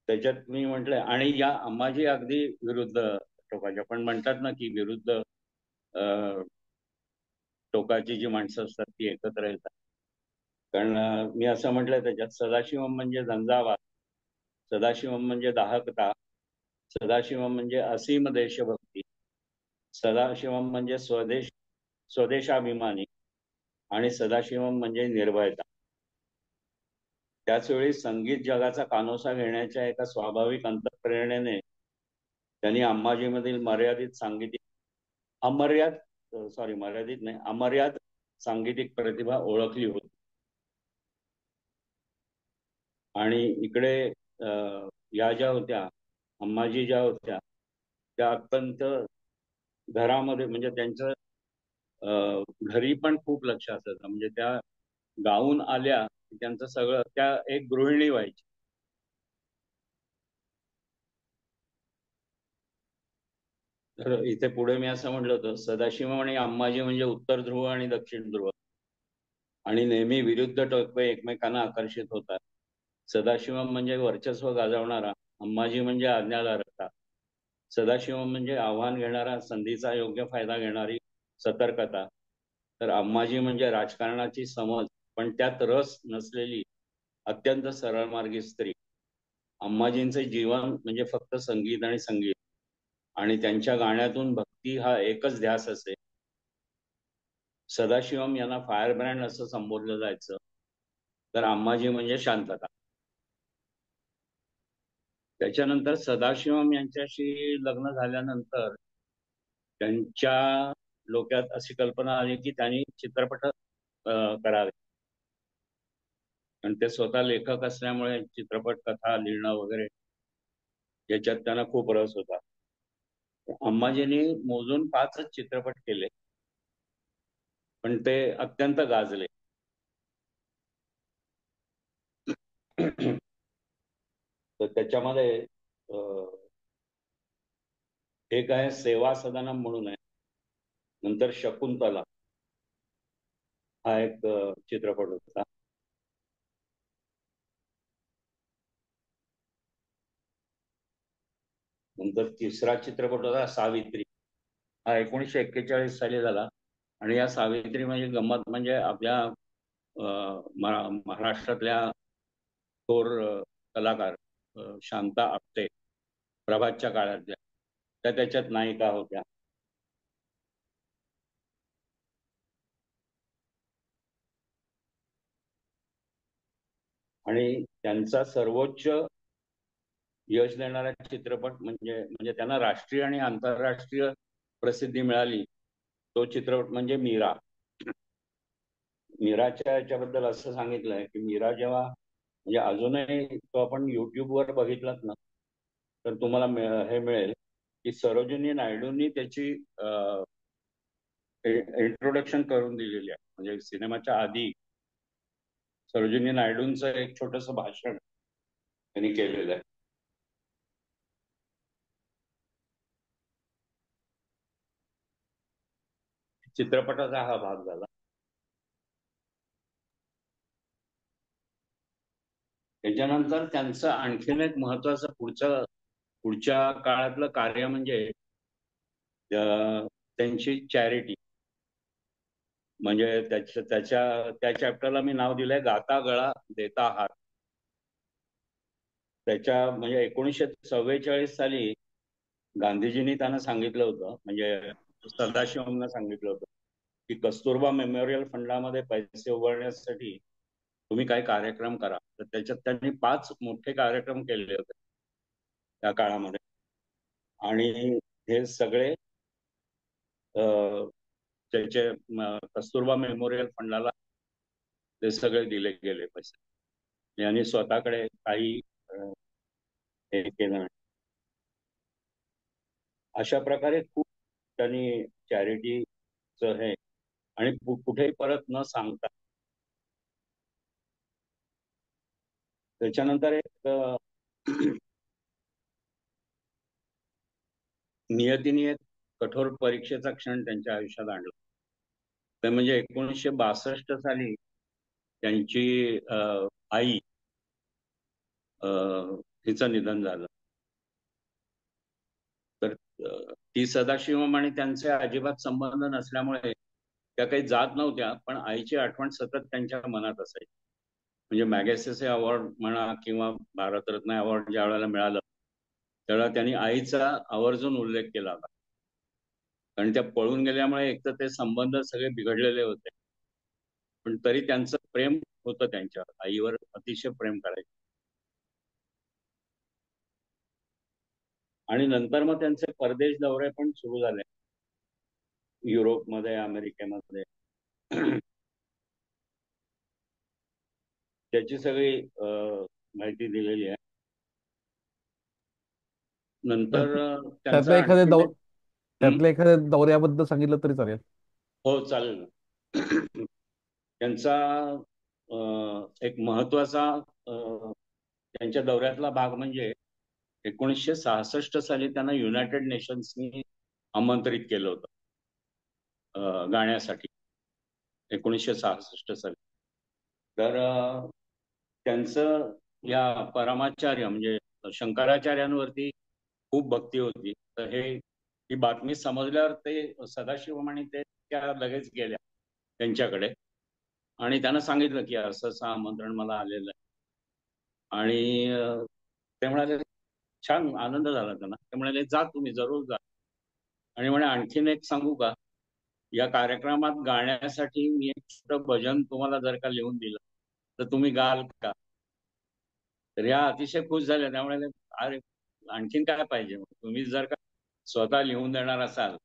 त्याच्यात मी म्हटलंय, आणि या अंबाजी अगदी विरुद्ध टोकाच्या, पण म्हणतात ना की विरुद्ध टोकाची जी माणसं असतात ती एकत्र येतात. कारण मी असं म्हटलंय त्याच्यात, सदाशिवम म्हणजे झंझावात, सदाशिवम म्हणजे दाहकता, सदाशिवम म्हणजे असीम देशभक्ती, सदाशिवम म्हणजे स्वदेशाभिमानी, आणि सदाशिवम म्हणजे निर्भयता. त्याचवेळी संगीत जगाचा कानोसा घेण्याच्या एका स्वाभाविक अंतःप्रेरणेने त्यांनी अंबाजीमधील मर्यादित सांगीतिक मर्यादित नाही, अमर्याद सांगीतिक प्रतिभा ओळखली होती. आणि इकडे या ज्या होत्या, अंबाजी ज्या होत्या, त्या अत्यंत घरामध्ये म्हणजे त्यांचं घरी पण खूप लक्ष असायचं. म्हणजे त्या गाऊन आल्या त्यांचं सगळं, त्या एक गृहिणी व्हायची. तर इथे पुढे मी असं म्हटलं होतं, सदाशिव आणि अंबाजी म्हणजे उत्तर ध्रुव आणि दक्षिण ध्रुव, आणि नेहमी विरुद्ध टप्पे एकमेकांना आकर्षित होतात. सदाशिवम म्हणजे वर्चस्व गाजवणारा, अंबाजी म्हणजे आज्ञाधारकता. सदाशिवम म्हणजे आव्हान घेणारा, संधीचा योग्य फायदा घेणारी सतर्कता. तर अंबाजी म्हणजे राजकारणाची समज पण त्यात रस नसलेली अत्यंत सरळमार्गी स्त्री. अंबाजींचे जीवन म्हणजे फक्त संगीत आणि संगीत, आणि त्यांच्या गाण्यातून भक्ती हा एकच ध्यास असे. सदाशिवम यांना फायर ब्रँड असं संबोधलं जायचं, तर अंबाजी म्हणजे शांतता. त्याच्यानंतर सदाशिवम यांच्याशी लग्न झाल्यानंतर त्यांच्या डोक्यात अशी कल्पना आली की त्यांनी चित्रपट करावे. आणि ते स्वतः लेखक असल्यामुळे चित्रपट कथा लिहिणं वगैरे याच्यात त्यांना खूप रस होता. अंबाजींनी मोजून 5च चित्रपट केले, पण ते अत्यंत गाजले. तर त्याच्यामध्ये एक आहे सेवा सदनम म्हणून आहे, नंतर शकुंतला हा एक चित्रपट होता. नंतर तिसरा चित्रपट होता सावित्री, हा 1941 साली झाला. आणि या सावित्री म्हणजे गंमत म्हणजे आपल्या महाराष्ट्रातल्या थोर कलाकार शांता आपटे, प्रभातच्या काळातल्या, त्या त्याच्यात नायिका होत्या. आणि त्यांचा सर्वोच्च यश देणारा चित्रपट म्हणजे म्हणजे त्यांना राष्ट्रीय आणि आंतरराष्ट्रीय प्रसिद्धी मिळाली, तो चित्रपट म्हणजे मीरा. मीराच्या याच्याबद्दल असं सांगितलंय की मीरा जेव्हा म्हणजे अजूनही तो आपण युट्यूबवर बघितलात ना तर तुम्हाला हे मिळेल की सरोजिनी नायडूंनी त्याची इंट्रोडक्शन करून दिलेली आहे. म्हणजे सिनेमाच्या आधी सरोजिनी नायडूंचं एक छोटंसं भाषण त्यांनी केलेलं आहे. चित्रपटाचा हा भाग झाला. त्याच्यानंतर त्यांचं आणखीन एक महत्वाचं पुढच्या काळातलं कार्य म्हणजे त्यांची चॅरिटी. म्हणजे त्या चॅप्टरला मी नाव दिलंय गाता गळा देता हात. त्याच्या म्हणजे 1944 साली गांधीजींनी त्यांना सांगितलं होतं, म्हणजे सदाशिवमना सांगितलं होतं की कस्तुरबा मेमोरियल फंडामध्ये पैसे उभारण्यासाठी तुम्ही काही कार्यक्रम करा. तर त्याच्यात त्यांनी 5 मोठे कार्यक्रम केले होते त्या काळामध्ये. आणि हे सगळे त्याचे कस्तुरबा मेमोरियल फंडाला ते सगळे दिले गेले पैसे. यांनी स्वतःकडे काही हे केलं नाही. अशा प्रकारे खूप त्यांनी चॅरिटीचं हे आणि कुठेही परत न सांगता. त्याच्यानंतर एक नियतीने एक कठोर परीक्षेचा क्षण त्यांच्या आयुष्यात आणला. ते म्हणजे 1962 साली त्यांची आई तिचं निधन झालं. तर ती सदाशिवम आणि त्यांचे अजिबात संबंध नसल्यामुळे त्या काही जात नव्हत्या, पण आईची आठवण सतत त्यांच्या मनात असायची. म्हणजे मॅगसेसे अवॉर्ड म्हणा किंवा भारतरत्न अवॉर्ड ज्या वेळेला मिळालं त्यावेळेला त्यांनी आईचा आवर्जून उल्लेख केला होता. कारण त्या पळून गेल्यामुळे एक तर ते संबंध सगळे बिघडलेले होते, पण तरी त्यांचं प्रेम होतं त्यांच्यावर, आईवर अतिशय प्रेम करायचे. आणि नंतर मग त्यांचे परदेश दौरे पण सुरू झाले, युरोपमध्ये, अमेरिकेमध्ये. त्याची सगळी माहिती दिलेली आहे. नंतर त्यांचा त्यातल्या एखाद्या आणखीन एक त्यातल्या एखाद्या दौऱ्याबद्दल सांगितलं तरी चालेल. हो चालेल ना. त्यांचा एक महत्वाचा त्यांच्या दौऱ्यातला भाग म्हणजे 1966 साली त्यांना युनायटेड नेशन्सनी आमंत्रित केलं होतं गाण्यासाठी, 1966 साली. तर त्यांचं या परमाचार्य म्हणजे शंकराचार्यांवरती खूप भक्ती होती. तर ही बातमी समजल्यावर ते सदाशिवम आणि ते त्या लगेच गेल्या त्यांच्याकडे आणि त्यांना सांगितलं की असं असं आमंत्रण मला आलेलं आहे. आणि ते म्हणाले, छान आनंद झाला त्यांना. ते म्हणाले जा तुम्ही जरूर जा. आणि म्हणे आणखीन एक सांगू का, या कार्यक्रमात गाण्यासाठी मी एक छोटं भजन तुम्हाला जर का लिहून दिलं तर तुम्ही गाल का. तर या अतिशय खुश झाल्या. त्यामुळे अरे आणखीन काय पाहिजे, तुम्ही जर का स्वतः लिहून देणार असाल.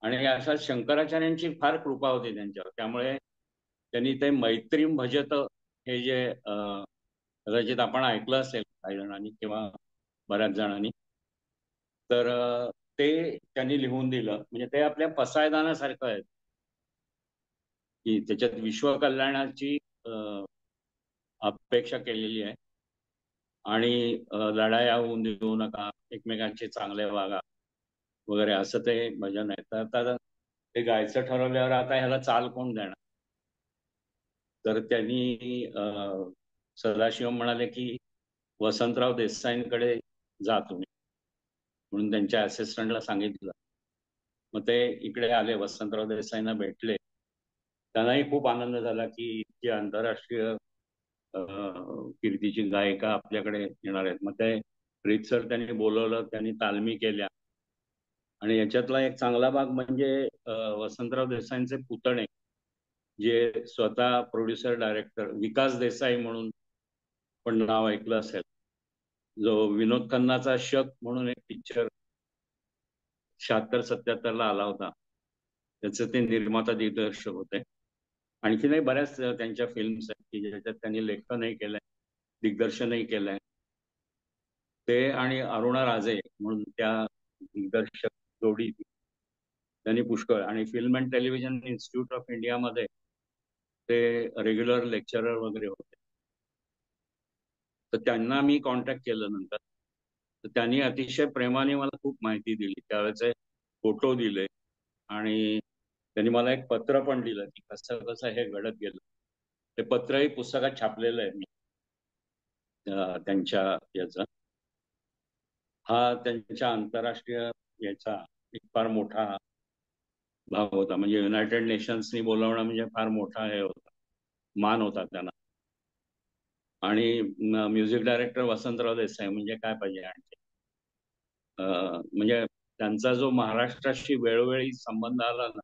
आणि अशा शंकराचार्यांची फार कृपा होती त्यांच्यावर, त्यामुळे त्यांनी ते मैत्री भजत हे जे कदाचित आपण ऐकलं असेल काही जणांनी किंवा बऱ्याच जणांनी, तर ते त्यांनी लिहून दिलं. म्हणजे ते आपल्या पसायदानासारखं आहे की त्याच्यात विश्वकल्याणाची अपेक्षा केलेली आहे आणि लढाया होऊन देऊ नका, एकमेकांचे चांगले वागा वगैरे, असं ते भजन आहे. तर आता ते गायचं ठरवल्यावर आता ह्याला चाल कोण देणार. तर त्यांनी सदाशिवम म्हणाले की वसंतराव देसाईंकडे जा तुम्ही, म्हणून त्यांच्या असिस्टंटला सांगितलं. मग ते इकडे आले, वसंतराव देसाईंना भेटले. त्यांनाही खूप आनंद झाला की जी आंतरराष्ट्रीय कीर्तीची गायिका आपल्याकडे येणार आहेत. मग ते रीतसर त्यांनी बोलवलं, त्यांनी तालमी केल्या. आणि याच्यातला एक चांगला भाग म्हणजे वसंतराव देसाईंचे पुतणे, जे स्वतः प्रोड्युसर डायरेक्टर विकास देसाई म्हणून पण नाव ऐकलं असेल, जो विनोद खन्नाचा शक म्हणून एक पिक्चर 76-77 ला आला होता, त्याचे ते निर्माता दिग्दर्शक होते. आणखीनही बऱ्याच त्यांच्या फिल्म्स आहेत की ज्याच्यात त्यांनी लेखनही केलंय, दिग्दर्शनही केलंय. ते आणि अरुणा राजे म्हणून त्या दिग्दर्शक जोडी त्यांनी पुष्कळ. आणि film and television institute of इंडियामध्ये ते रेग्युलर लेक्चरर वगैरे होते. तर त्यांना मी कॉन्टॅक्ट केलं नंतर. तर त्यांनी अतिशय प्रेमाने मला खूप माहिती दिली, त्यावेळेचे फोटो दिले आणि त्यांनी मला एक पत्र पण दिलं की कसं कसं हे घडत गेलं. ते पत्रही पुस्तकात छापलेलं आहे मी. त्यांच्या याचा हा त्यांच्या आंतरराष्ट्रीय याचा एक फार मोठा भाग होता. म्हणजे युनायटेड नेशन्सनी बोलवणं म्हणजे फार मोठा हे होता, मान होता त्यांना. आणि म्युझिक डायरेक्टर वसंतराव देसाई म्हणजे काय पाहिजे आणखी. म्हणजे त्यांचा जो महाराष्ट्राशी वेळोवेळी संबंध आला ना,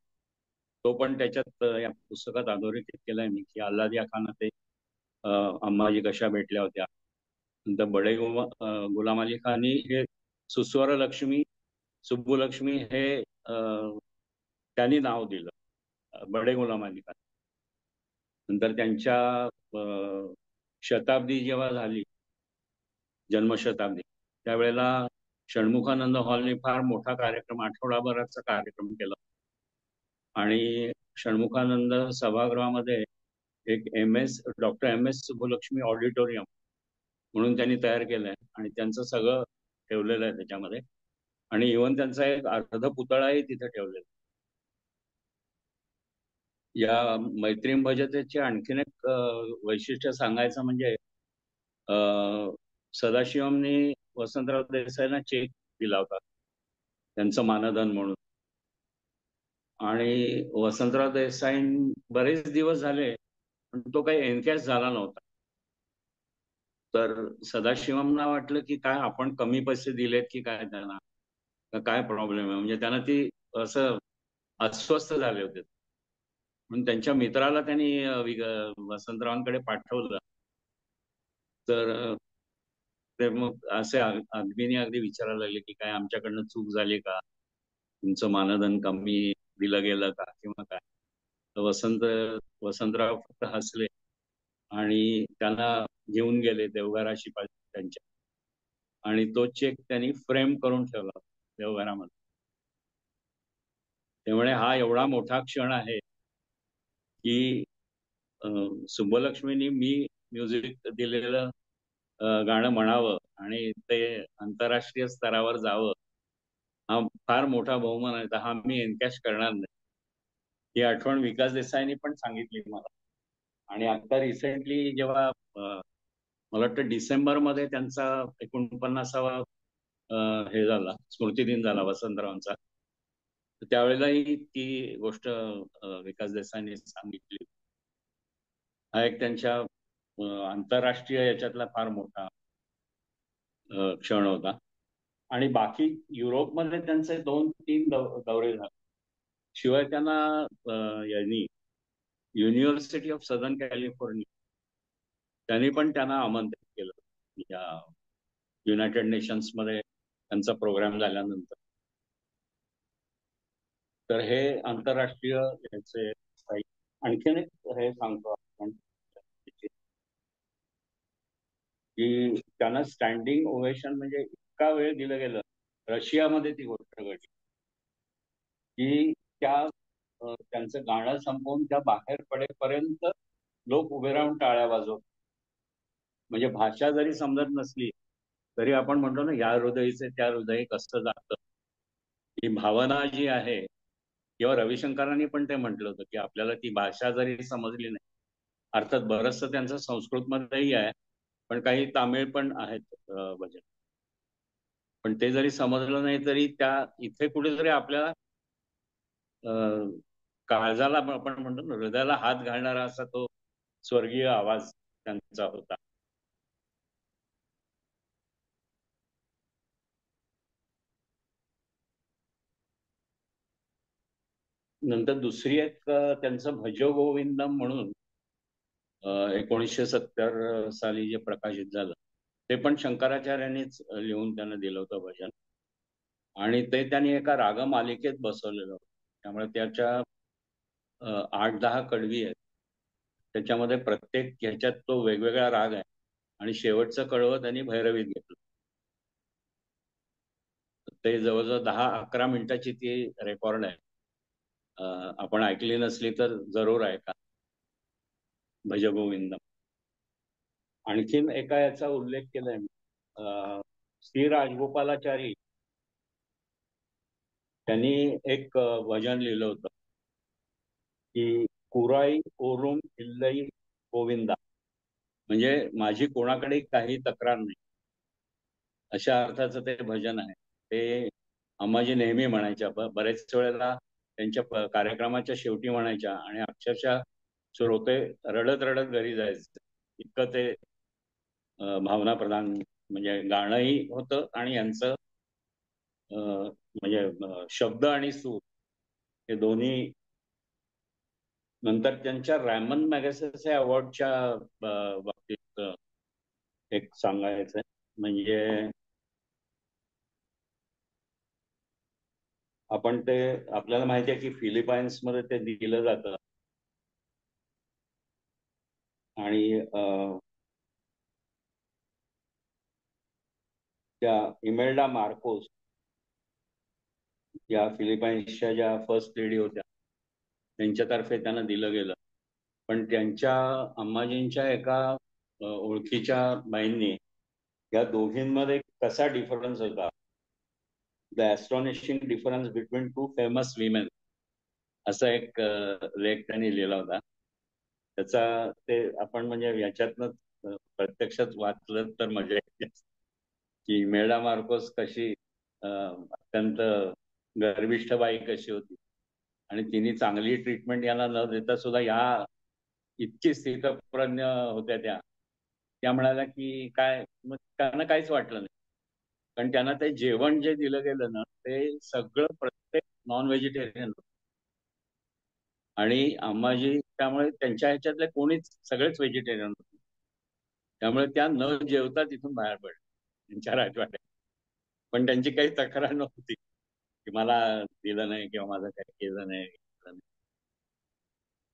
तो पण त्याच्यात या पुस्तकात अधोरेखित केलाय मी, की अल्लादिया खानात ते अंबाजी कशा भेटल्या होत्या. नंतर गुलाम अली खानी हे सुस्वर लक्ष्मी, सुब्बुलक्ष्मी हे त्यांनी नाव दिलं, बडे गुलाम अली खान. नंतर त्यांच्या शताब्दी जेव्हा झाली, जन्मशताब्दी, त्यावेळेला षण्मुखानंद हॉलने फार मोठा कार्यक्रम, आठवडाभराचा कार्यक्रम केला. आणि षण्मुखानंद सभागृहामध्ये एक doctor M S Subbulakshmi auditorium म्हणून त्यांनी तयार केलंय आणि त्यांचं सगळं ठेवलेलं आहे त्याच्यामध्ये. आणि इव्हन त्यांचा एक अर्ध पुतळाही तिथे ठेवलेला. या मैत्रीण भजतेचे आणखीन एक वैशिष्ट्य सांगायचं म्हणजे सदाशिवमनी वसंतराव देसाईंना चेक दिला होता त्यांचं मानधन म्हणून. आणि वसंतराव देसाई बरेच दिवस झाले पण तो काही एनकॅश झाला नव्हता. तर सदाशिवमना वाटलं की काय आपण कमी पैसे दिलेत की काय त्यांना, काय प्रॉब्लेम आहे. म्हणजे त्यांना ती असं अस्वस्थ झाले होते. म्हणून त्यांच्या मित्राला त्यांनी वसंतरावांकडे पाठवलं. तर ते मग असे अगदी विचारायला लागले की काय आमच्याकडनं चूक झाली का, तुमचं मानधन कमी दिलं गेलं का किंवा काय. तर वसंतराव फक्त हसले आणि त्यांना घेऊन गेले देवघराशी त्यांच्या. आणि तो चेक त्यांनी फ्रेम करून ठेवला देवघरामध्ये. त्यामुळे हा एवढा मोठा क्षण आहे की सुब्बलक्ष्मींनी मी म्युझिक दिलेलं गाणं म्हणावं आणि ते आंतरराष्ट्रीय स्तरावर जावं, हा फार मोठा बहुमान आहे. तर हा मी एनकॅश करणार नाही, ही आठवण विकास देसाईंनी पण सांगितली मला. आणि आता रिसेंटली जेव्हा मला वाटतं डिसेंबरमध्ये त्यांचा 49वा हे झाला, स्मृतिदिन झाला वसंतरावांचा. त्यावेळेलाही ती गोष्ट विकास देसाईंनी सांगितली. हा एक त्यांच्या आंतरराष्ट्रीय याच्यातला फार मोठा क्षण होता. आणि बाकी युरोपमध्ये त्यांचे 2-3 दौरे झाले. शिवाय त्यांना यांनी युनिव्हर्सिटी ऑफ सदर्न कॅलिफोर्निया त्यांनी पण त्यांना आमंत्रित केलं या युनायटेड नेशन्स मध्ये त्यांचा प्रोग्राम झाल्यानंतर. तर हे आंतरराष्ट्रीय याचे आणखीन एक हे सांगतो आपण की त्यांना स्टँडिंग ओवेशन म्हणजे इतका वेळ दिलं गेलं. रशियामध्ये ती गोष्ट घडली की त्यांचं गाणं संपवून त्या बाहेर पडेपर्यंत लोक उभे राहून टाळ्या वाजवत. म्हणजे भाषा जरी समजत नसली तरी आपण म्हणतो ना, या हृदयीचे त्या हृदयी कसं जातं, ही भावना जी आहे. किंवा रविशंकरांनी पण ते म्हटलं होतं की आपल्याला ती भाषा जरी समजली नाही, अर्थात बरंचसं त्यांचं संस्कृतमध्येही आहे पण काही तामिळ पण आहेत भजन, पण ते जरी समजलं नाही तरी त्या इथे कुठेतरी आपल्याला काळजाला आपण म्हणतो ना, हृदयाला हात घालणारा असा तो स्वर्गीय आवाज त्यांचा होता. नंतर दुसरी एक त्यांचं भज गोविंदम म्हणून 1970 साली जे प्रकाशित झालं, ते पण शंकराचार्यांनीच लिहून त्यांना दिलं होतं भजन. आणि ते त्यांनी एका राग मालिकेत बसवलेलं होतं. त्यामुळे त्याच्या 8-10 कडवी आहेत. त्याच्यामध्ये प्रत्येक ह्याच्यात तो वेगवेगळा राग आहे आणि शेवटचं कडवं त्यांनी भैरवीत घेतलं. ते जवळजवळ 10-11 मिनिटाची ती रेकॉर्ड आहे. आपण ऐकली नसली तर जरूर ऐका, भज गोविंदम. आणखीन एका याचा उल्लेख केलाय मी, श्री राजगोपालाचारी त्यांनी एक भजन लिहिलं होतं की कुराई ओरुम इल्लई गोविंदा, म्हणजे माझी कोणाकडे काही तक्रार नाही, अशा अर्थाचं ते भजन आहे. ते अम्माजी नेहमी म्हणायच्या. बरेच वेळेला त्यांच्या कार्यक्रमाच्या शेवटी म्हणायच्या आणि अक्षरशः श्रोते रडत रडत घरी जायचे. इतकं ते भावनाप्रधान म्हणजे गाणंही होतं आणि यांचं म्हणजे शब्द आणि सूर हे दोन्ही. नंतर त्यांच्या रॅमन मॅगसेसे अवॉर्डच्या बाबतीत एक सांगायचं म्हणजे आपण ते आपल्याला माहिती आहे की फिलिपाईन्स मध्ये ते दिलं जातं आणि त्या इमेल्डा मार्कोस या फिलिपाईन्सच्या ज्या फर्स्ट लेडी होत्या त्यांच्यातर्फे त्यांना दिलं गेलं. पण त्यांच्या अम्माजींच्या एका ओळखीच्या बाईंनी या दोघींमध्ये कसा डिफरन्स होता, the astonishing difference between two famous women, असा एक लेख त्यांनी लिहिला होता. त्याचा ते आपण म्हणजे याच्यातनं प्रत्यक्षात वाचलं तर मजा येते की मेडा मार्कोस कशी अत्यंत गर्विष्ठ बाई कशी होती आणि तिने चांगली ट्रीटमेंट याला न देता सुद्धा या इतकी स्थितप्रज्ञ होत्या त्या म्हणाल्या की काय, मग त्यांना काहीच वाटलं नाही. कारण त्यांना ते जेवण जे दिलं गेलं ना ते सगळं प्रत्येक नॉन व्हेजिटेरियन आणि अम्माजी त्यामुळे त्यांच्या ह्याच्यातले कोणीच सगळेच व्हेजिटेरियन होते. त्यामुळे त्या न जेवता तिथून बाहेर पडल्या त्यांच्या राजवाड्यात. पण त्यांची काही तक्रार नव्हती की मला दिलं नाही किंवा माझं काही केलं नाही.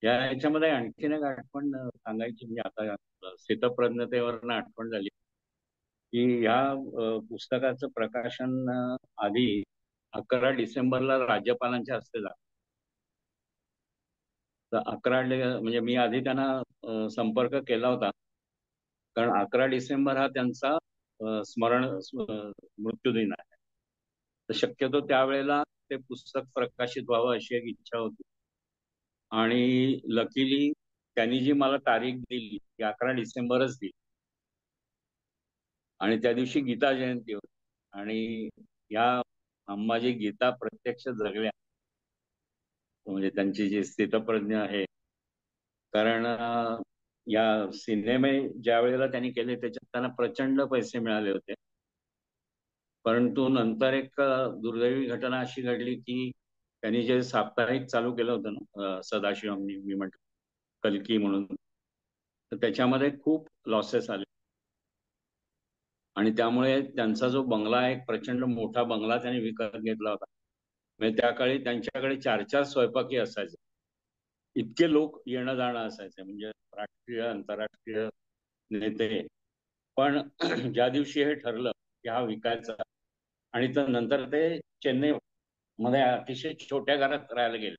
या ह्याच्यामध्ये आणखीन एक आठवण सांगायची म्हणजे आता स्थितप्रज्ञतेवरनं आठवण झाली की ह्या पुस्तकाचं प्रकाशन आधी 11 डिसेंबरला राज्यपालांच्या हस्ते झालं. तर 11 म्हणजे मी आधी त्यांना संपर्क केला होता कारण 11 डिसेंबर हा त्यांचा मृत्यूदिन आहे. तर शक्यतो त्यावेळेला ते पुस्तक प्रकाशित व्हावं अशी एक इच्छा होती आणि लकीली त्यांनी जी मला तारीख दिली ती 11 डिसेंबरच दिली आणि त्या दिवशी गीता जयंती होती आणि या अम्माजी गीता प्रत्यक्ष जगल्या. म्हणजे त्यांची जी स्थितप्रज्ञ आहे, कारण या सिनेमे ज्या वेळेला त्यांनी केले त्याच्यात त्यांना प्रचंड पैसे मिळाले होते. परंतु नंतर एक दुर्दैवी घटना अशी घडली की त्यांनी जे साप्ताहिक चालू केलं होतं ना सदाशिवम मी म्हटलं कल्की म्हणून, तर त्याच्यामध्ये खूप लॉसेस आले आणि त्यामुळे त्यांचा जो बंगला एक प्रचंड मोठा बंगला त्यांनी विकत घेतला होता. म्हणजे त्या काळी त्यांच्याकडे 4-4 स्वयंपाकी असायचे. इतके लोक येणं जाणं असायचं म्हणजे राष्ट्रीय आंतरराष्ट्रीय नेते. पण ज्या दिवशी हे ठरलं की हा विकायचा आणि तर नंतर ते चेन्नई मध्ये अतिशय छोट्या घरात राहायला गेले.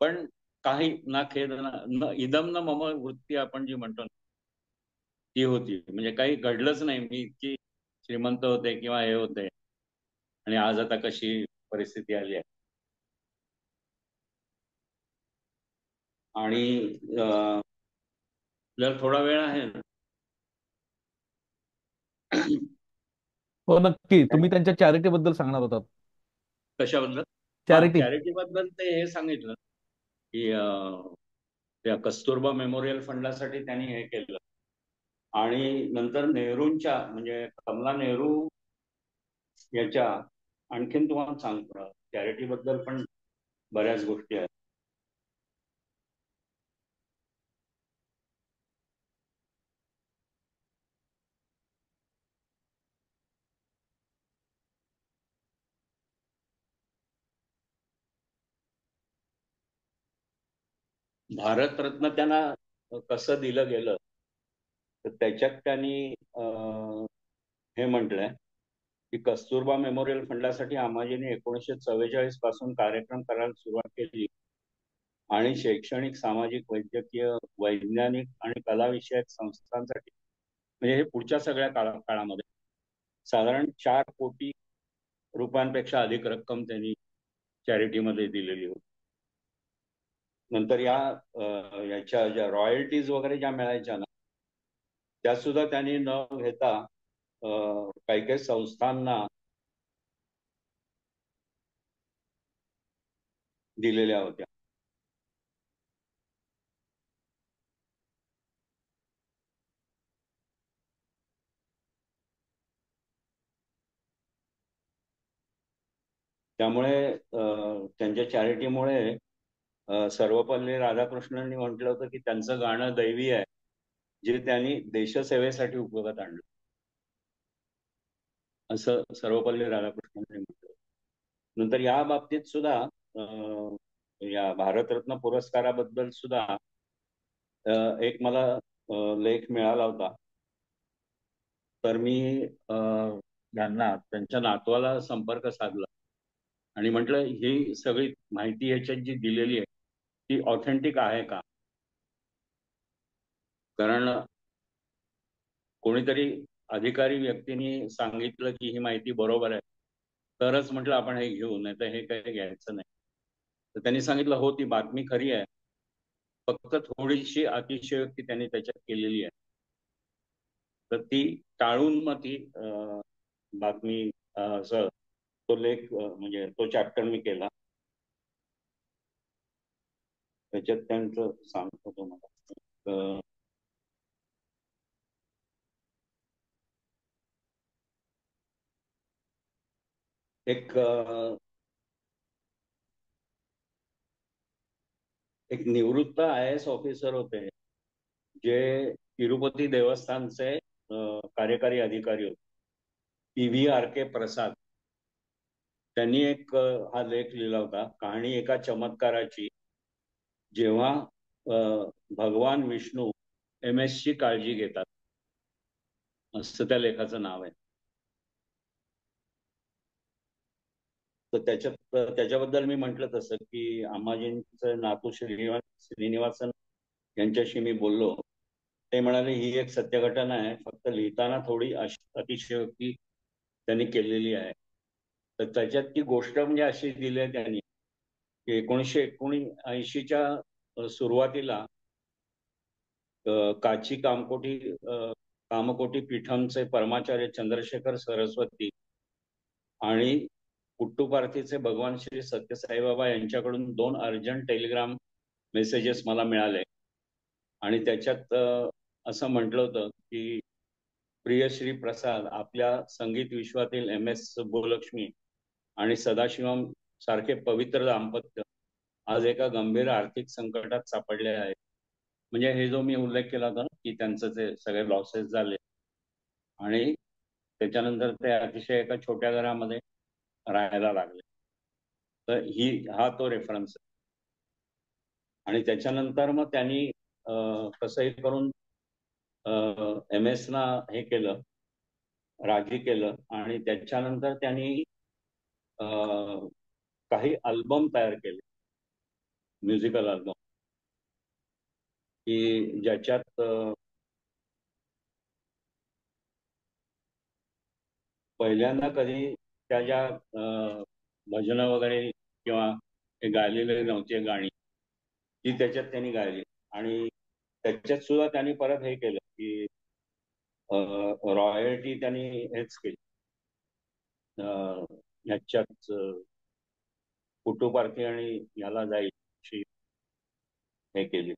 पण काही ना खेद न इदम न मम वृत्ती आपण जी म्हणतो ती होती. म्हणजे काही घडलंच नाही, मी इतकी श्रीमंत होते किंवा हे होते आणि आज आता कशी परिस्थिती आली आहे. आणि आपल्याला थोडा वेळ आहे ना? हो नक्की. तुम्ही त्यांच्या चॅरिटी बद्दल सांगणार होतात. कशाबद्दल? हा, चॅरिटी. चॅरिटी बद्दल ते हे सांगितलं की त्या कस्तुरबा मेमोरियल फंडासाठी त्यांनी हे केलं आणि नंतर नेहरूंच्या म्हणजे कमला नेहरू याच्या आणखीन तुम्हाला सांगतो चॅरिटी बद्दल पण बऱ्याच गोष्टी आहेत. भारतरत्न त्यांना कसं दिलं गेलं तर त्याच्यात त्यांनी हे म्हटलंय की कस्तुरबा मेमोरियल फंडासाठी अम्माजीने 1944 पासून कार्यक्रम करायला सुरुवात केली आणि शैक्षणिक, सामाजिक, वैद्यकीय, वैज्ञानिक आणि कलाविषयक संस्थांसाठी म्हणजे हे पुढच्या सगळ्या काळामध्ये साधारण 4 कोटी रुपयांपेक्षा अधिक रक्कम त्यांनी चॅरिटीमध्ये दिलेली होती. नंतर याच्या ज्या रॉयल्टीज वगैरे ज्या मिळायच्या ना त्या सुद्धा त्यांनी न घेता काही काही संस्थांना दिलेल्या होत्या. त्यामुळे त्यांच्या चॅरिटीमुळे सर्वपल्ली राधाकृष्णननी म्हटलं होतं की त्यांचं गाणं दैवी आहे, जे त्यांनी देशसेवेसाठी उपयोगात आणलं, असं सर्वपल्ली राधाकृष्णननी म्हटलं. नंतर या बाबतीत सुद्धा या भारतरत्न पुरस्काराबद्दल सुद्धा एक मला लेख मिळाला होता. तर मी यांना त्यांच्या नातवाला संपर्क साधला आणि म्हटलं ही सगळी माहिती ह्याच्यात जी दिलेली आहे ती ऑथेंटिक आहे का? कारण कोणीतरी अधिकारी व्यक्तीने सांगितलं की ही माहिती बरोबर आहे, तरच म्हटलं आपण हे घेऊ, नाही तर हे काही घ्यायचं नाही. तर त्यांनी सांगितलं हो, ती बातमी खरी आहे, फक्त थोडीशी अतिशयोक्ती त्यांनी त्याच्यात केलेली आहे. तर ती टाळून मग ती बातमी तो लेख म्हणजे तो चॅप्टर मी केला. त्याच्यात त्यांचं सांगतो तुम्हाला. एक निवृत्त IAS ऑफिसर होते, जे तिरुपती देवस्थानचे कार्यकारी अधिकारी होते, PVRK प्रसाद. त्यांनी एक हा लेख लिहिला होता, कहाणी एका चमत्काराची, जेव्हा भगवान विष्णू MS ची काळजी घेतात, असं त्या लेखाचं नाव आहे. तर त्याच्याबद्दल मी म्हटलं तसं की अम्माजींचं नातू श्रीनिवासन यांच्याशी मी बोललो. ते म्हणाले ही एक सत्य घटना आहे, फक्त लिहिताना थोडी अतिशयोक्ती त्यांनी केलेली आहे. तर त्याच्यात ती गोष्ट म्हणजे अशी दिली आहे त्यांनी की 1979च्या सुरुवातीला काची कामकोटी पीठमचे परमाचार्य चंद्रशेखर सरस्वती आणि पुट्टुपार्थीचे भगवान श्री सत्यसाईबाबा यांच्याकडून 2 अर्जंट टेलिग्राम मेसेजेस मला मिळाले आणि त्याच्यात असं म्हटलं होतं की प्रिय श्री प्रसाद, आपल्या संगीत विश्वातील MS सुब्बुलक्ष्मी आणि सदाशिवम सारखे पवित्र दाम्पत्य आज एका गंभीर आर्थिक संकटात सापडले आहेत. म्हणजे हे जो मी उल्लेख केला होता ना की त्यांचं ते सगळे लॉसेस झाले आणि त्याच्यानंतर ते अतिशय एका छोट्या घरामध्ये राहायला लागले. तर हा तो रेफरन्स आहे. आणि त्याच्यानंतर मग त्यांनी कसंही करून MS ना हे केलं, राजी केलं आणि त्याच्यानंतर त्यांनी काही अल्बम तयार केले, म्युझिकल अल्बम, की ज्याच्यात पहिल्यांदा कधी त्या ज्या भजनं वगैरे किंवा हे गायलेले नव्हते गाणी, ती त्याच्यात त्यांनी गायली. आणि त्याच्यात सुद्धा त्यांनी परत हे केलं की रॉयल्टी त्यांनी हेच केली, ह्याच्यात पुट्टुपार्थी आणि ह्याला जाईल अशी हे केली.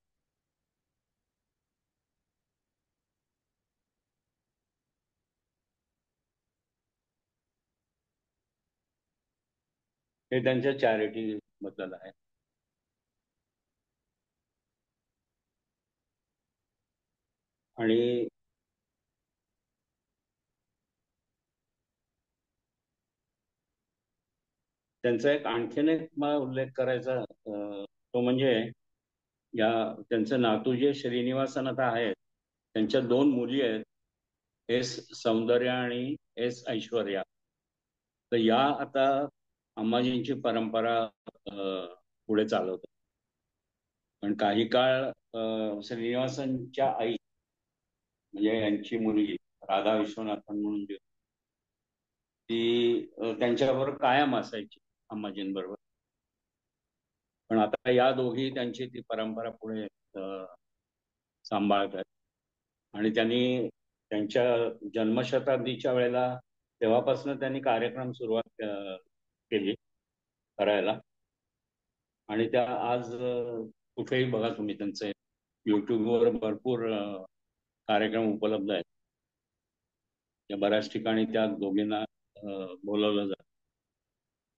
हे त्यांच्या चॅरिटी बद्दल आहे. आणि त्यांचा एक आणखीन एक मला उल्लेख करायचा तो म्हणजे या त्यांचं नातू जे श्रीनिवासन आता आहेत, त्यांच्या 2 मुली आहेत, S सौंदर्या आणि S ऐश्वर्या. तर या आता अम्माजींची परंपरा पुढे चालवतात. पण काही काळ श्रीनिवासनच्या आई म्हणजे यांची मुलगी राधा विश्वनाथन म्हणून ती त्यांच्याबरोबर कायम असायची अम्माजींबरोबर. पण आता या दोघी त्यांची ती परंपरा पुढे सांभाळत आहेत. आणि त्यांनी त्यांच्या जन्मशताब्दीच्या वेळेला तेव्हापासून त्यांनी कार्यक्रम सुरुवात केली करायला. आणि त्या आज कुठेही बघा तुम्ही त्यांचे युट्यूबवर भरपूर कार्यक्रम उपलब्ध आहेत. त्या बऱ्याच ठिकाणी त्या दोघींना बोलवलं जातं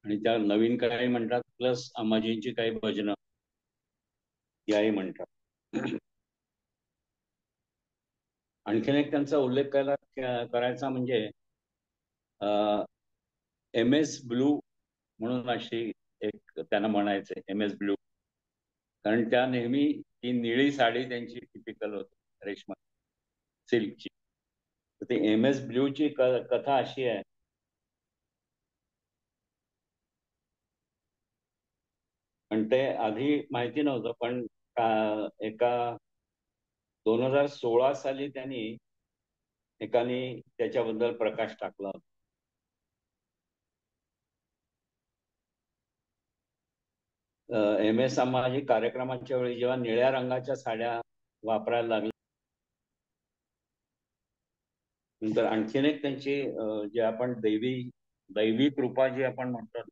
आणि त्या नवीन काही म्हणतात, प्लस अंबाजींची काही भजनं याही म्हणतात. आणखीन एक त्यांचा उल्लेख करायचा म्हणजे एम एस ब्लू म्हणून अशी एक त्यांना म्हणायचे, एम एस ब्लू. कारण त्या नेहमी ती निळी साडी त्यांची टिपिकल होती, रेशमा सिल्कची. तर ती एम एस ब्ल्यूची कथा अशी आहे, पण ते आधी माहिती नव्हतं. पण एका 2016 साली त्यांनी एकाने त्याच्याबद्दल प्रकाश टाकला होता. एम एस अंबाजी कार्यक्रमाच्या वेळी जेव्हा निळ्या रंगाच्या साड्या वापरायला लागल्या, नंतर आणखीन एक त्यांची जे आपण दैवी कृपा जी आपण म्हणतो,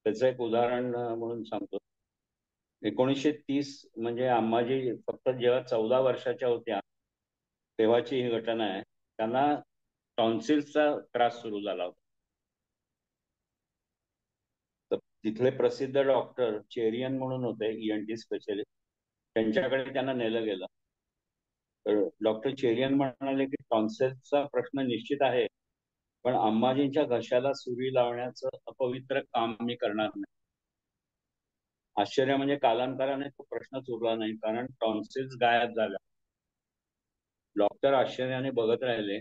त्याचं एक उदाहरण म्हणून सांगतो. 1930 म्हणजे अंबाजी फक्त जेव्हा 14 वर्षाच्या होत्या तेव्हाची ही घटना आहे. त्यांना टॉन्सिल्सचा त्रास सुरू झाला होता. तर तिथले प्रसिद्ध डॉक्टर चेरियन म्हणून होते, ENT स्पेशलिस्ट, त्यांच्याकडे त्यांना नेलं गेलं. तर डॉक्टर चेरियन म्हणाले की टॉन्सिल्सचा प्रश्न निश्चित आहे, पण अंबाजींच्या घशाला सुरी लावण्याचं अपवित्र काम मी करणार नाही. आश्चर्य म्हणजे कालांतराने तो प्रश्नच उरला नाही, कारण टॉन्सिल्स गायब झाल्या. डॉक्टर आश्चर्याने बघत राहिले.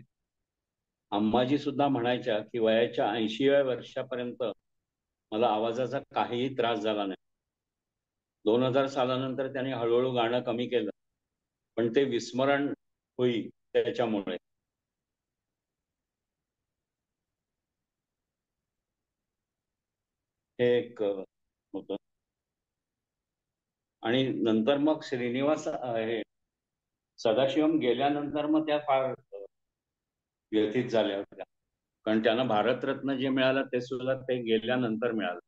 अंबाजी सुद्धा म्हणायच्या की वयाच्या 80व्या वर्षापर्यंत मला आवाजाचा काहीही त्रास झाला नाही. 2000 सालानंतर त्यांनी हळूहळू गाणं कमी केलं, पण ते विस्मरण होई त्याच्यामुळे. हे एक होतं. आणि नंतर मग श्रीनिवास हे सदाशिवम गेल्यानंतर मग त्या फार व्यथित झाल्या होत्या, कारण त्यांना भारतरत्न जे मिळालं ते सुद्धा ते गेल्यानंतर मिळालं.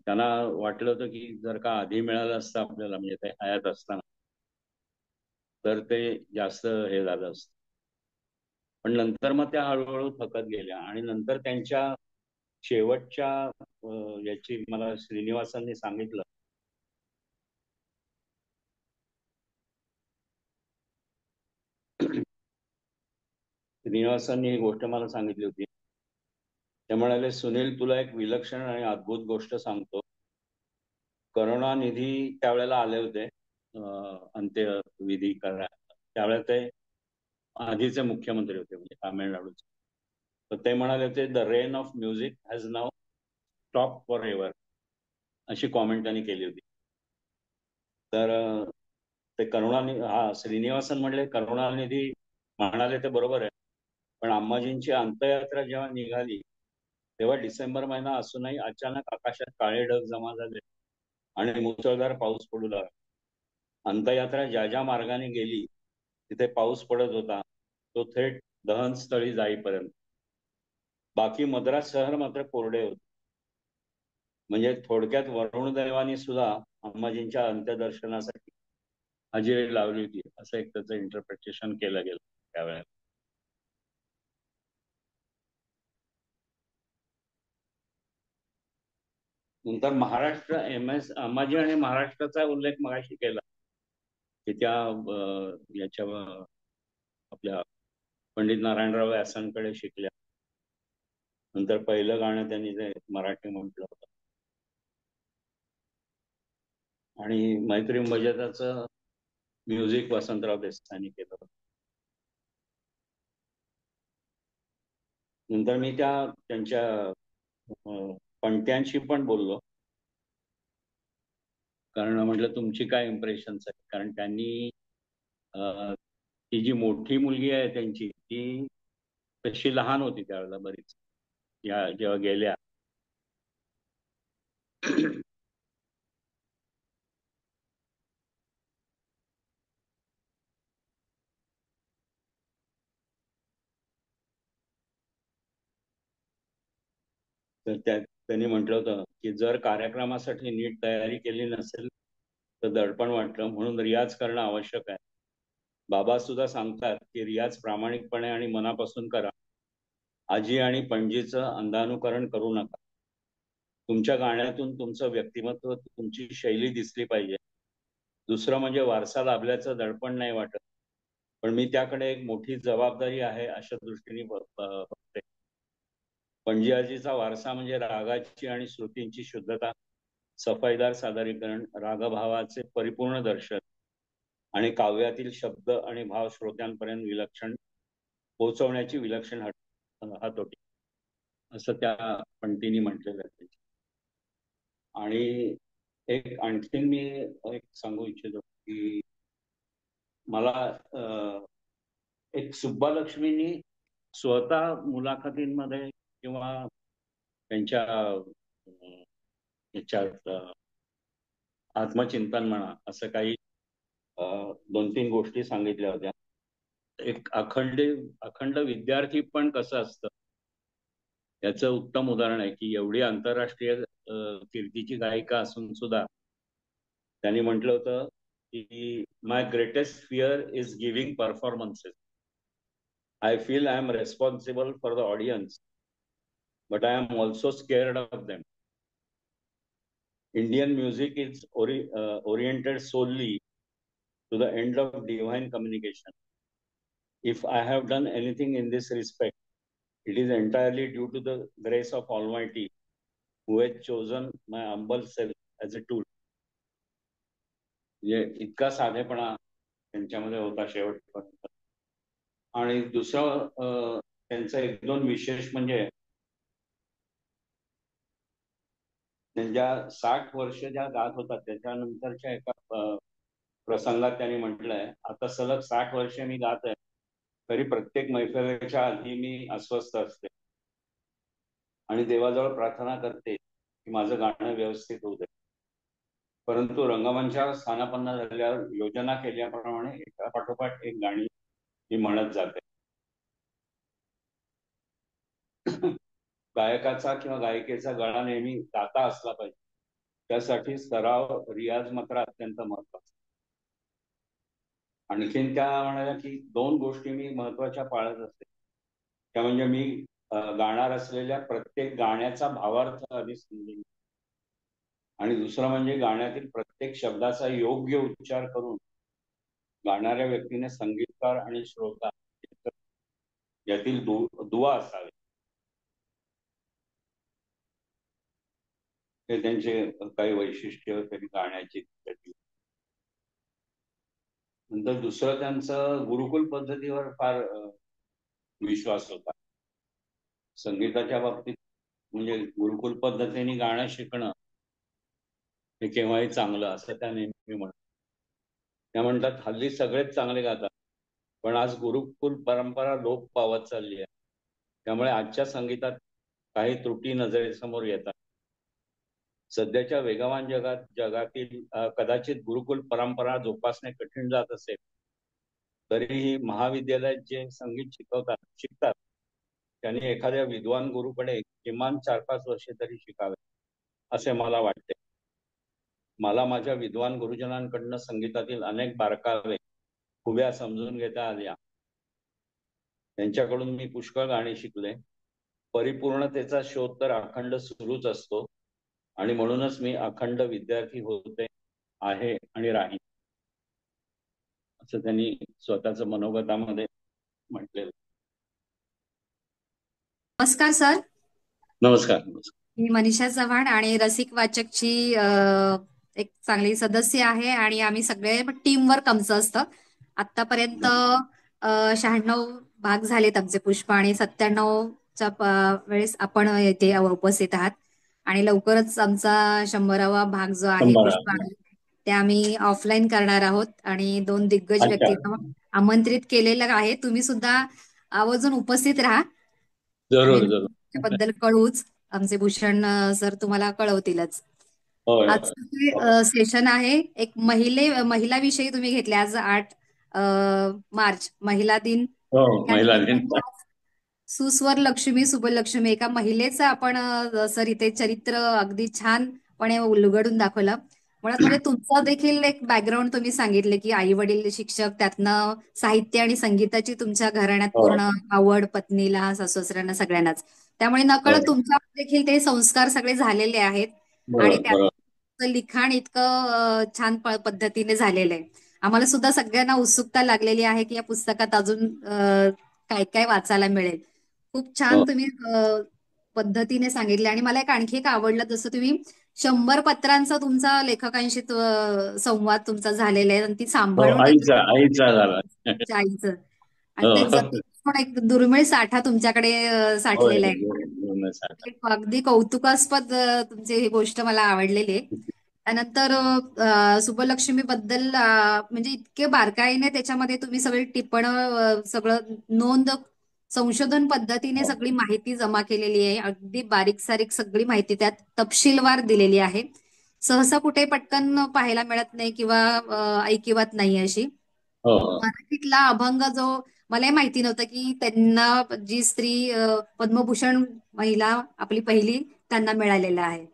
त्यांना वाटलं होतं की जर का आधी मिळालं असतं आपल्याला, म्हणजे ते हयात असताना, तर ते जास्त हे झालं असतं. पण नंतर मग त्या हळूहळू थकत गेल्या. आणि नंतर त्यांच्या शेवटच्या याची मला श्रीनिवासांनी सांगितलं, श्रीनिवासांनी ही गोष्ट मला सांगितली होती. ते म्हणाले, सुनील तुला एक विलक्षण आणि अद्भुत गोष्ट सांगतो. करुणानिधी त्यावेळेला आले होते अंत्यविधी करायला. त्यावेळेला ते आधीचे मुख्यमंत्री होते, म्हणजे तामिळनाडूचे. तर ते म्हणाले होते, the rain of music has now stop for ever, अशी कॉमेंट त्यांनी केली होती. तर ते श्रीनिवासन म्हणले, करुणानिधी म्हणाले ते बरोबर आहे, पण अंबाजींची अंत्ययात्रा जेव्हा निघाली तेव्हा डिसेंबर महिना असूनही अचानक आकाशात काळे ढग जमा झाले आणि मुसळधार पाऊस पडू लागला. अंत्ययात्रा ज्या ज्या मार्गाने गेली तिथे पाऊस पडत होता, तो थेट दहनस्थळी जाईपर्यंत. बाकी मद्रास शहर मात्र कोरडे होते. म्हणजे थोडक्यात वरुणदेवानी सुद्धा अंबाजींच्या अंत्यदर्शनासाठी हजेरी लावली होती, असं एक त्याचं इंटरप्रिटेशन केलं गेलं त्यावेळेला. नंतर महाराष्ट्र, अंबाजी आणि महाराष्ट्राचा उल्लेख मगाशी केला की त्या याच्या आपल्या पंडित नारायणराव व्यासांकडे शिकल्या. नंतर पहिलं गाणं त्यांनी जे मराठी म्हटलं होतं, आणि मैत्री मजेदाचं म्युझिक वसंतराव देसाईंनी केलं होतं. नंतर मी त्यांच्या पंट्यांशी पण बोललो, कारण म्हटलं तुमची काय इम्प्रेशन्स आहे. कारण त्यांनी ती जी मोठी मुलगी आहे त्यांची, ती तशी लहान होती त्यावेळेला बरीच, या जेव्हा गेल्या. तर त्यांनी म्हटलं होतं की जर कार्यक्रमासाठी नीट तयारी केली नसेल तर दडपण वाटतं, म्हणून रियाज करणं आवश्यक आहे. बाबा सुद्धा सांगतात की रियाज प्रामाणिकपणे आणि मनापासून करा. आजी आणि पणजीचं अंधानुकरण करू नका. तुमच्या गाण्यातून तुमचं व्यक्तिमत्व, तुमची शैली दिसली पाहिजे. दुसरं म्हणजे वारसा लाभल्याचं दडपण नाही वाटत, पण मी त्याकडे एक मोठी जबाबदारी आहे अशा दृष्टीने बघते. पणजी आजीचा वारसा म्हणजे रागाची आणि श्रुतींची शुद्धता, सफाईदार सादरीकरण, रागभावाचे परिपूर्ण दर्शन आणि काव्यातील शब्द आणि भाव श्रोत्यांपर्यंत विलक्षण पोहोचवण्याची विलक्षण हातोटी, असं त्या पंक्तींनी म्हटलेलं आहे. आणि एक आणखीन मी एक सांगू इच्छितो की मला एक सुब्बालक्ष्मींनी स्वतः मुलाखतींमध्ये किंवा त्यांच्या याच्यात आत्मचिंतन म्हणा असं काही 2-3 गोष्टी सांगितल्या होत्या. एक अखंड अखंड विद्यार्थी पण कसं असतं याचं उत्तम उदाहरण आहे की एवढी आंतरराष्ट्रीय कीर्तीची गायिका असून सुद्धा त्यांनी म्हटलं होतं की my greatest fear is giving performances. I feel I am responsible for the audience, but I am also scared of them. Indian music is oriented solely to the end of divine communication. If I have done anything in this respect, it is entirely due to the grace of Almighty, who has chosen my humble self as a tool. इतका साधेपणा त्यांच्यामध्ये होता शेवटपर्यंत. आणि दुसरं त्यांचं 1-2 विशेष म्हणजे ज्या 60 वर्ष ज्या गात होतात त्याच्यानंतरच्या एका प्रसंगात त्यांनी म्हटलंय, आता सलग 60 वर्ष मी गात आहे, तरी प्रत्येक मैफिलीच्या आधी मी अस्वस्थ असते आणि देवाजवळ प्रार्थना करते की माझं गाणं व्यवस्थित होऊ दे. परंतु रंगमंचावर स्थानापन्न झाल्यावर योजना केल्याप्रमाणे एका पाठोपाठ एक गाणी मी म्हणत जाते. गायकाचा किंवा गायिकेचा गळा नेहमी दाता असला पाहिजे, त्यासाठी सराव, रियाज मात्र अत्यंत महत्वाचा. आणखीन त्या म्हणाल्या की 2 गोष्टी मी महत्वाच्या पाळत असते, त्या म्हणजे मी गाणार असलेल्या प्रत्येक गाण्याचा भावार्थ आधी समजून, आणि दुसरं म्हणजे गाण्यातील प्रत्येक शब्दाचा योग्य उच्चार करून गाणाऱ्या व्यक्तीने संगीतकार आणि श्रोता यातील दुवा असावे. हे त्यांचे काही वैशिष्ट्य तरी गाण्याची. नंतर दुसरं त्यांचं गुरुकुल पद्धतीवर फार विश्वास होता संगीताच्या बाबतीत. म्हणजे गुरुकुल पद्धतीने गाणं शिकणं हे केव्हाही चांगलं असं त्या नेहमी म्हणतात. त्या म्हणतात हल्ली सगळेच चांगले गातात, पण आज गुरुकुल परंपरा लोप पावत चालली आहे, त्यामुळे आजच्या संगीतात काही त्रुटी नजरेसमोर येतात. सध्याच्या वेगवान जगातील कदाचित गुरुकुल परंपरा जोपासणे कठीण जात असेल, तरीही महाविद्यालयात जे संगीत शिकतात त्यांनी एखाद्या विद्वान गुरुकडे किमान 4-5 वर्षे तरी शिकावे असे मला वाटते. मला माझ्या विद्वान गुरुजनांकडनं संगीतातील अनेक बारकावे खुब्या समजून घेता आल्या. त्यांच्याकडून मी पुष्कळ गाणी शिकले. परिपूर्णतेचा शोध तर अखंड सुरूच असतो आणि म्हणूनच मी अखंड विद्यार्थी होते आहे आणि राहीन, असं त्यांनी स्वतःच मनोगतामध्ये म्हटलेलं. नमस्कार सर. नमस्कार. मी मनीषा चव्हाण आणि रसिक वाचकची एक चांगली सदस्य आहे आणि आम्ही सगळे टीम वर्क आमचं असतं. आतापर्यंत 96 भाग झालेत आमचे पुष्प, आणि 97च्या वेळेस आपण येथे उपस्थित आहात आणि लवकरच आमचा 100वा भाग जो आहे पुष्प ते आम्ही ऑफलाईन करणार आहोत आणि 2 दिग्गज व्यक्तींना आमंत्रित केलेलं आहे. तुम्ही सुद्धा आवर्जून उपस्थित राहा. जरूर जरूर. त्याबद्दल कळूच, आमचे भूषण सर तुम्हाला कळवतीलच. आजचं सेशन आहे एक महिला विषयी तुम्ही घेतले. आज 8 मार्च महिला दिन. महिला दिन. सुस्वर लक्ष्मी सुबलक्ष्मी एका महिलेचं आपण सर इथे चरित्र अगदी छानपणे उलगडून दाखवलं. मुळात म्हणजे तुमचं देखील एक बॅकग्राऊंड तुम्ही सांगितले की आई वडील शिक्षक, त्यातनं साहित्य आणि संगीताची तुमच्या घराण्यात हो पूर्ण आवड, पत्नीला, सासू-सासऱ्यांना सगळ्यांनाच. त्यामुळे नकळत हो तुमच्या देखील ते संस्कार सगळे झालेले आहेत आणि बरोबर बरोबर. त्यात लिखाण इतकं छान पद्धतीने झालेलं आहे. आम्हाला सुद्धा सगळ्यांना उत्सुकता लागलेली आहे की या पुस्तकात अजून काय काय वाचायला मिळेल. खूप छान हो तुम्ही पद्धतीने सांगितले आणि मला एक आणखी एक आवडलं, जसं तुम्ही 100 पत्रांचा तुमचा लेखकांशी संवाद तुमचा झालेला आहे आणि ती हो सांभाळून आईचा आईचा झाला. तुमच्या आईचं आणि ते हो जतन पण एक दुर्मिळ साठा तुमच्याकडे होय साठलेला आहे. दोनच आता. एक अगदी कौतुकास्पद तुमची ही गोष्ट मला आवडलेली आहे. त्यानंतर सुबलक्ष्मी बद्दल म्हणजे इतके बारकाईने त्याच्यामध्ये तुम्ही सगळी टिपणं सगळं नोंद संशोधन पद्धतीने हो सगळी माहिती जमा केलेली आहे. अगदी बारीक सारीक सगळी माहिती त्यात तपशीलवार दिलेली आहे. सहसा कुठे पटकन पाहायला मिळत नाही किंवा ऐकिवात नाही अशी. हो हो. मराठीतला अभंग जो मलाही माहिती नव्हतं की त्यांना जी स्त्री पद्मभूषण महिला आपली पहिली त्यांना मिळालेला आहे.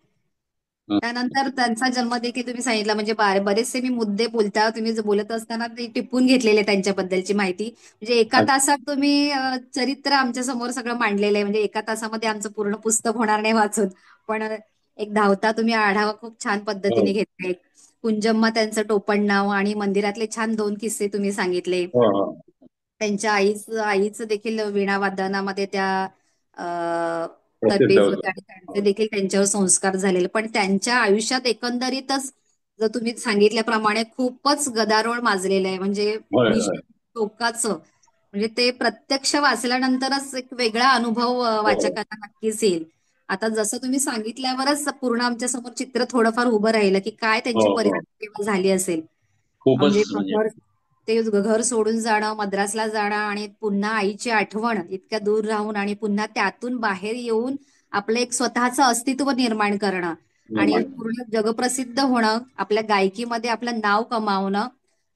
हं. त्यानंतर त्यांचा जन्म देखील तुम्ही सांगितला, म्हणजे बरेचसे मी मुद्दे बोलता तुम्ही जे बोलत असताना ते टिपून घेतलेले त्यांच्याबद्दलची माहिती. म्हणजे एका अच्छा. तासात तुम्ही चरित्र आमच्या समोर सगळं मांडलेलं आहे. म्हणजे एका तासामध्ये आमचं पूर्ण पुस्तक होणार नाही वाचून, पण एक धावता तुम्ही आढावा खूप छान हो पद्धतीने घेतलाय. कुंजम्मा त्यांचं टोपण नाव आणि मंदिरातले छान 2 किस्से तुम्ही सांगितले. हो हो त्यांच्या आईचं देखील वीणा वादनामध्ये त्या अ, प्रसिद्ध तरबेज होतं. होत्या आणि त्यांचे हो देखील त्यांच्यावर संस्कार झालेले. पण त्यांच्या आयुष्यात एकंदरीतच जर तुम्ही सांगितल्याप्रमाणे खूपच गदारोळ माजलेला आहे. म्हणजे होय होय भीषण टोकाचं. म्हणजे ते प्रत्यक्ष वाचल्यानंतरच एक वेगळा अनुभव हो वाचकांना नक्कीच येईल. आता जसं तुम्ही सांगितल्यावरच पूर्ण आमच्या समोर चित्र थोडंफार उभं राहिलं की काय हो त्यांची हो परिस्थिती तेव्हा झाली असेल. म्हणजे खूपच म्हणजे ते घर सोडून जाणं, मद्रासला जाणं आणि पुन्हा आईची आठवण इतक्या दूर राहून आणि पुन्हा त्यातून बाहेर येऊन आपलं एक स्वतःचं अस्तित्व निर्माण करणं आणि निर्माण. पूर्ण जगप्रसिद्ध होणं, आपल्या गायकीमध्ये आपलं नाव कमावणं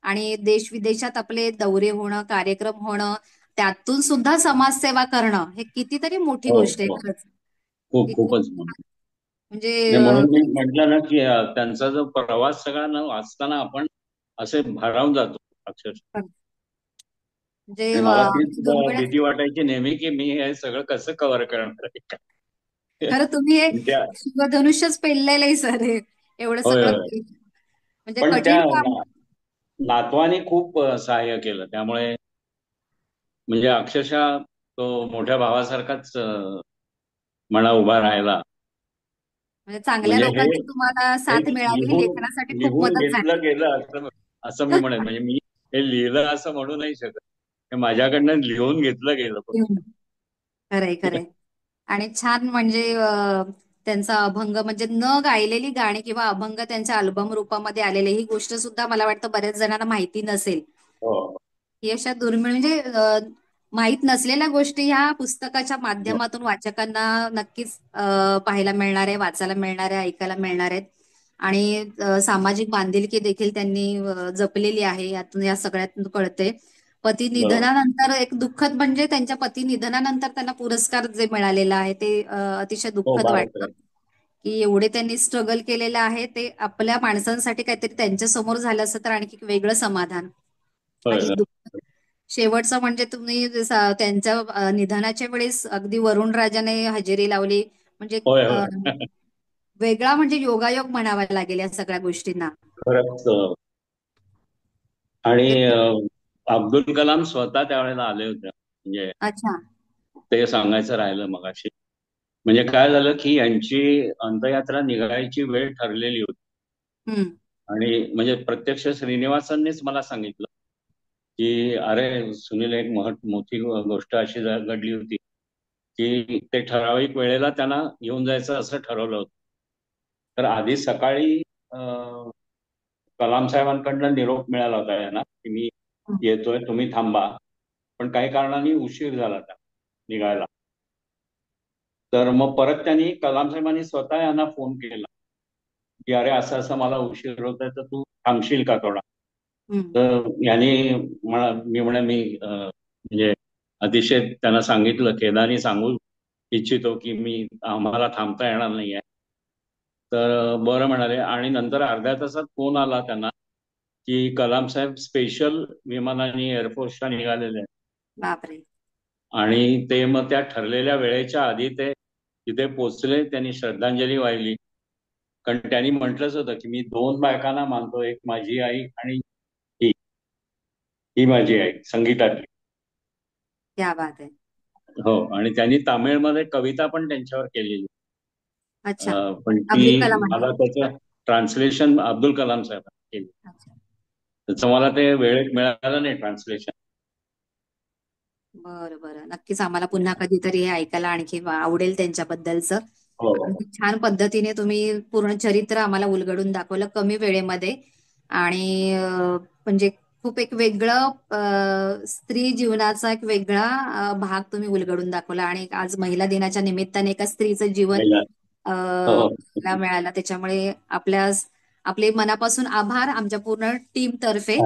आणि देश-विदेशात आपले दौरे होणं, कार्यक्रम होणं, त्यातून सुद्धा समाजसेवा करणं, हे कितीतरी मोठी हो गोष्ट आहे हो खरंच. खूप ती खूप खूपच म्हणजे म्हणजे नाही, म्हणून मी म्हटलं ना की त्यांचा जो प्रवास सगळा ना वाचताना आपण असे भारावून जातो अक्षरशः. म्हणजे आणि मला तीच दुर्मिळ भीती वाटायची नेहमी की मी हे सगळं कसं कव्हर करणार आहे का. खरं तुम्ही हे पण त्या शिवधनुष्यच पेललेलं आहे सर, हे एवढं होय सगळं होय म्हणजे पण त्या कठीण काम. नातवाने खूप सहाय्य केलं त्यामुळे म्हणजे अक्षरशः तो मोठ्या भावासारखाच म्हणा उभा राहिला. म्हणजे चांगल्या म्हणजे हे लोकांची तुम्हाला हे साथ मिळाली, ही लिहून लेखनासाठी खूप लिहून मदत घेतलं झाली. गेलं असं असं मी म्हणेन. म्हणजे मी हे लिहिलं असं म्हणू नाही शकत. हे माझ्याकडनं लिहून घेतलं गेलं फक्त. खरंय खरंय. आणि छान म्हणजे त्यांचा अभंग म्हणजे न गायलेली गाणी किंवा अभंग त्यांच्या अल्बम रूपामध्ये आलेले, ही गोष्ट सुद्धा मला वाटतं बऱ्याच जणांना माहिती नसेल. हो ही अशा दुर्मिळ म्हणजे माहीत नसलेल्या गोष्टी ह्या पुस्तकाच्या हो माध्यमातून वाचकांना नक्कीच पाहायला मिळणार आहे, वाचायला मिळणार आहे, ऐकायला मिळणार आहेत. आणि सामाजिक बांधिलकी देखील त्यांनी जपलेली आहे, यातून या सगळ्यातून कळते. पती बरोबर. निधनानंतर एक दुःखद म्हणजे त्यांच्या पती निधनानंतर त्यांना पुरस्कार जे मिळालेला आहे ते अतिशय हो दुःखद वाटतं. भारत. की एवढे त्यांनी स्ट्रगल केलेलं आहे, ते आपल्या माणसांसाठी काहीतरी त्यांच्या समोर झालं असतं तर आणखी वेगळं समाधान. होय आणि होय शेवटचं म्हणजे तुम्ही त्यांच्या निधनाच्या वेळेस अगदी वरुण राजाने हजेरी लावली, म्हणजे होय अ, होय. वेगळा म्हणजे योगायोग म्हणावा लागेल या सगळ्या गोष्टींना. खरंच आणि म्हणजे अब्दुल कलाम स्वतः त्यावेळेला आले होते. म्हणजे अच्छा. ते सांगायचं राहिलं मगाशी. म्हणजे काय झालं की यांची अंत्ययात्रा निघायची वेळ ठरलेली होती. हम्म. आणि म्हणजे प्रत्यक्ष श्रीनिवासांनीच मला सांगितलं की अरे सुनील, एक मोठी गोष्ट अशी घडली होती की ते ठराविक वेळेला त्यांना घेऊन जायचं असं ठरवलं होतं. तर आधी सकाळी कलाम साहेबांकडनं निरोप मिळाला होता यांना की मी येतोय, तुम्ही थांबा. पण काही कारणाने उशीर झाला त्या निघायला. तर मग परत त्यांनी कलाम साहेबांनी स्वतः यांना फोन केला की अरे असं असं मला उशीर होत आहे, तर तू थांबशील का थोडा. हम्म. तर यांनी मी म्हणे मी म्हणजे अतिशय त्यांना सांगितलं, खेदाने सांगू इच्छितो की आम्हाला थांबता येणार नाहीये. तर बरं म्हणाले. आणि नंतर अर्ध्या तासात फोन आला त्यांना की कलाम साहेब स्पेशल विमानाने एअरफोर्सच्या निघालेले आहेत. बापरे. आणि ते मग त्या ठरलेल्या वेळेच्या आधी ते तिथे पोचले. त्यांनी श्रद्धांजली वाहिली. कारण त्यांनी म्हटलंच होतं की मी 2 बायकांना मानतो, एक माझी आई आणि ही ही माझी आई संगीतातली. क्या बात आहे. हो, आणि त्यांनी तामिळमध्ये कविता पण त्यांच्यावर केलेली. अच्छा. पण अब्दुल ती कलामांनी. मला त्याचं ट्रान्सलेशन अब्दुल कलाम साहेबांनी केली. अच्छा. त्याचं मला ते वेळेत मिळालं नाही ट्रान्सलेशन. बरं बरं, नक्कीच आम्हाला पुन्हा कधीतरी हे ऐकायला आणखी आवडेल त्यांच्याबद्दलचं. हो. आणि खूप छान पद्धतीने तुम्ही पूर्ण चरित्र आम्हाला उलगडून दाखवलं कमी वेळेमध्ये. आणि म्हणजे खूप एक वेगळं स्त्री जीवनाचा एक वेगळा भाग तुम्ही उलगडून दाखवला. आणि आज महिला दिनाच्या निमित्ताने एका स्त्रीचं जीवन पहिला. हो. बघायला मिळालं. त्याच्यामुळे आपले मनापासून आभार आमच्या पूर्ण टीम तर्फे.